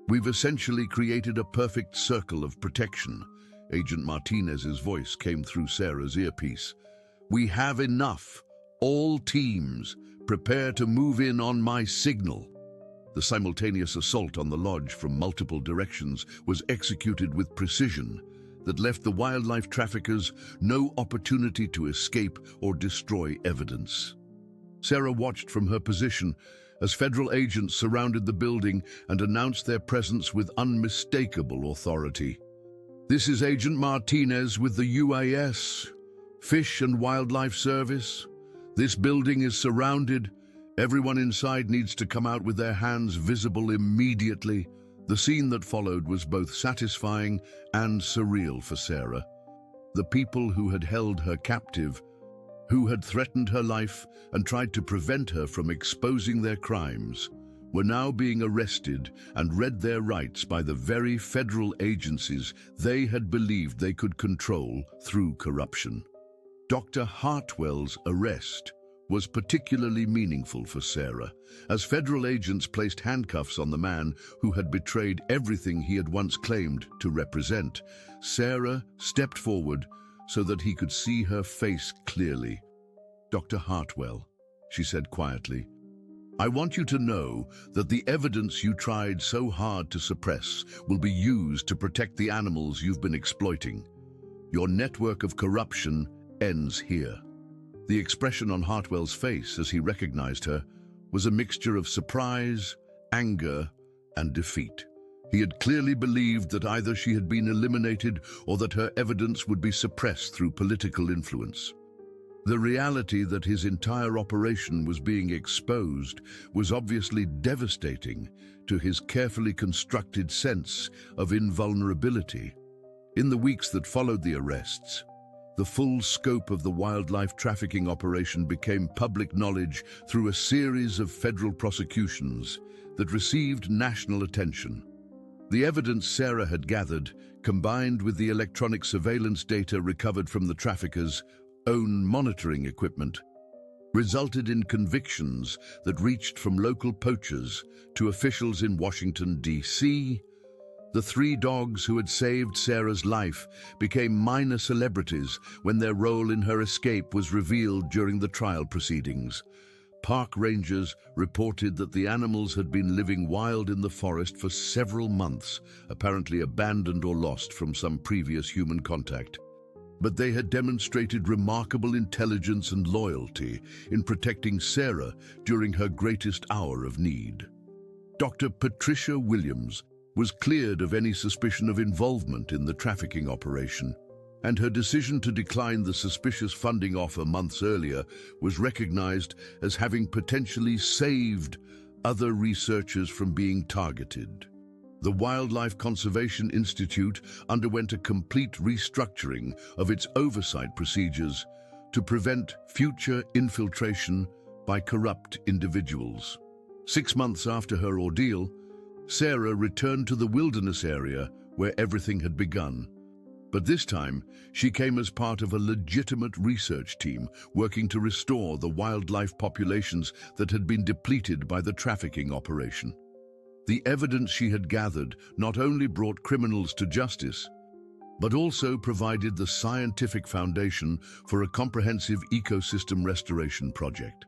We've essentially created a perfect circle of protection. Agent Martinez's voice came through Sarah's earpiece. We have enough. All teams, prepare to move in on my signal. The simultaneous assault on the lodge from multiple directions was executed with precision that left the wildlife traffickers no opportunity to escape or destroy evidence. Sarah watched from her position as federal agents surrounded the building and announced their presence with unmistakable authority. This is Agent Martinez with the UAS, Fish and Wildlife Service. This building is surrounded. Everyone inside needs to come out with their hands visible immediately. The scene that followed was both satisfying and surreal for Sarah. The people who had held her captive, who had threatened her life and tried to prevent her from exposing their crimes, were now being arrested and read their rights by the very federal agencies they had believed they could control through corruption. Dr. Hartwell's arrest was particularly meaningful for Sarah, as federal agents placed handcuffs on the man who had betrayed everything he had once claimed to represent. Sarah stepped forward so that he could see her face clearly. Dr. Hartwell, she said quietly. "I want you to know that the evidence you tried so hard to suppress will be used to protect the animals you've been exploiting. Your network of corruption ends here." The expression on Hartwell's face as he recognized her was a mixture of surprise, anger, and defeat. He had clearly believed that either she had been eliminated or that her evidence would be suppressed through political influence. The reality that his entire operation was being exposed was obviously devastating to his carefully constructed sense of invulnerability. In the weeks that followed the arrests, the full scope of the wildlife trafficking operation became public knowledge through a series of federal prosecutions that received national attention. The evidence Sarah had gathered, combined with the electronic surveillance data recovered from the traffickers' own monitoring equipment, resulted in convictions that reached from local poachers to officials in Washington, D.C. The 3 dogs who had saved Sarah's life became minor celebrities when their role in her escape was revealed during the trial proceedings. Park rangers reported that the animals had been living wild in the forest for several months, apparently abandoned or lost from some previous human contact. But they had demonstrated remarkable intelligence and loyalty in protecting Sarah during her greatest hour of need. Dr. Patricia Williams was cleared of any suspicion of involvement in the trafficking operation, and her decision to decline the suspicious funding offer months earlier was recognized as having potentially saved other researchers from being targeted. The Wildlife Conservation Institute underwent a complete restructuring of its oversight procedures to prevent future infiltration by corrupt individuals. 6 months after her ordeal, Sarah returned to the wilderness area where everything had begun. But this time, she came as part of a legitimate research team working to restore the wildlife populations that had been depleted by the trafficking operation. The evidence she had gathered not only brought criminals to justice, but also provided the scientific foundation for a comprehensive ecosystem restoration project.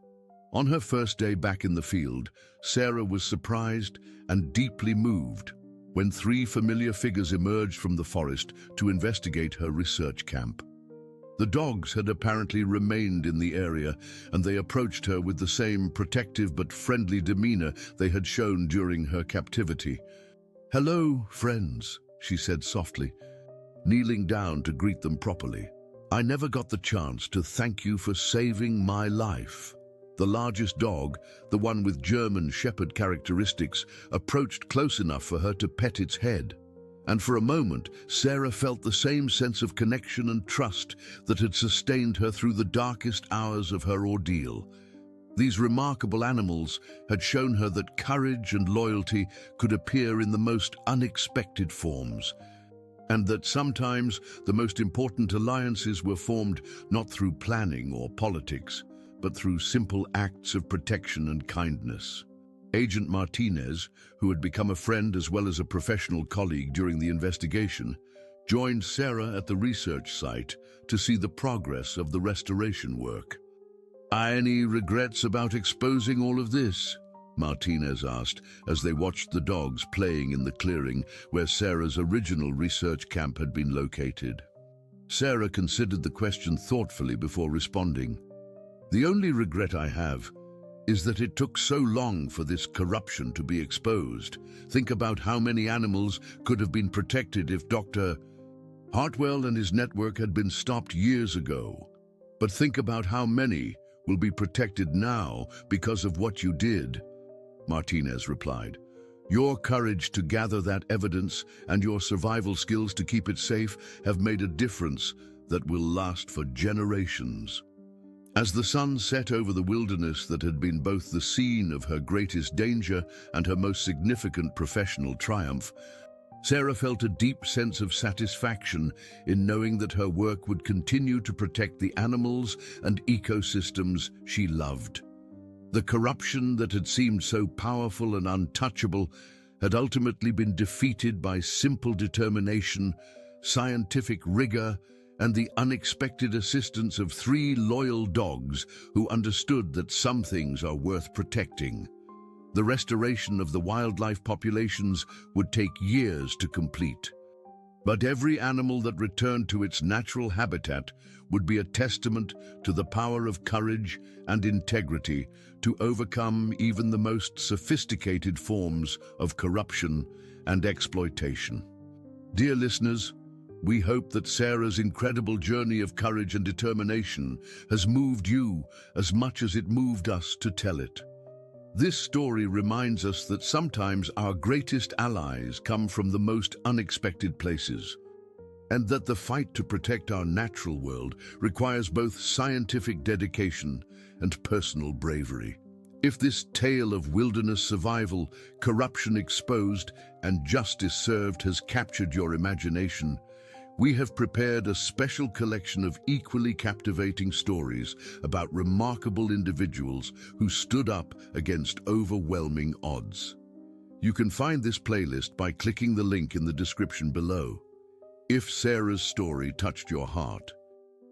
On her first day back in the field, Sarah was surprised and deeply moved when 3 familiar figures emerged from the forest to investigate her research camp. The dogs had apparently remained in the area, and they approached her with the same protective but friendly demeanor they had shown during her captivity. "Hello, friends," she said softly, kneeling down to greet them properly. "I never got the chance to thank you for saving my life." The largest dog, the one with German Shepherd characteristics, approached close enough for her to pet its head. And for a moment, Sarah felt the same sense of connection and trust that had sustained her through the darkest hours of her ordeal. These remarkable animals had shown her that courage and loyalty could appear in the most unexpected forms, and that sometimes the most important alliances were formed not through planning or politics, but through simple acts of protection and kindness. Agent Martinez, who had become a friend as well as a professional colleague during the investigation, joined Sarah at the research site to see the progress of the restoration work. "Any regrets about exposing all of this?" Martinez asked as they watched the dogs playing in the clearing where Sarah's original research camp had been located. Sarah considered the question thoughtfully before responding. "The only regret I have is that it took so long for this corruption to be exposed. Think about how many animals could have been protected if Dr. Hartwell and his network had been stopped years ago. But think about how many will be protected now because of what you did," Martinez replied. "Your courage to gather that evidence and your survival skills to keep it safe have made a difference that will last for generations." As the sun set over the wilderness that had been both the scene of her greatest danger and her most significant professional triumph, Sarah felt a deep sense of satisfaction in knowing that her work would continue to protect the animals and ecosystems she loved. The corruption that had seemed so powerful and untouchable had ultimately been defeated by simple determination, scientific rigor, and the unexpected assistance of 3 loyal dogs who understood that some things are worth protecting. The restoration of the wildlife populations would take years to complete. But every animal that returned to its natural habitat would be a testament to the power of courage and integrity to overcome even the most sophisticated forms of corruption and exploitation. Dear listeners, we hope that Sarah's incredible journey of courage and determination has moved you as much as it moved us to tell it. This story reminds us that sometimes our greatest allies come from the most unexpected places, and that the fight to protect our natural world requires both scientific dedication and personal bravery. If this tale of wilderness survival, corruption exposed, and justice served has captured your imagination, we have prepared a special collection of equally captivating stories about remarkable individuals who stood up against overwhelming odds. You can find this playlist by clicking the link in the description below. If Sarah's story touched your heart,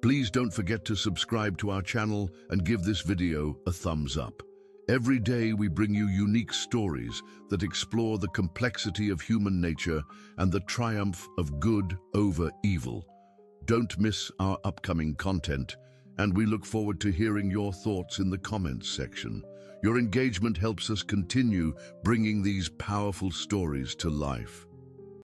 please don't forget to subscribe to our channel and give this video a thumbs up. Every day we bring you unique stories that explore the complexity of human nature and the triumph of good over evil. Don't miss our upcoming content, and we look forward to hearing your thoughts in the comments section. Your engagement helps us continue bringing these powerful stories to life.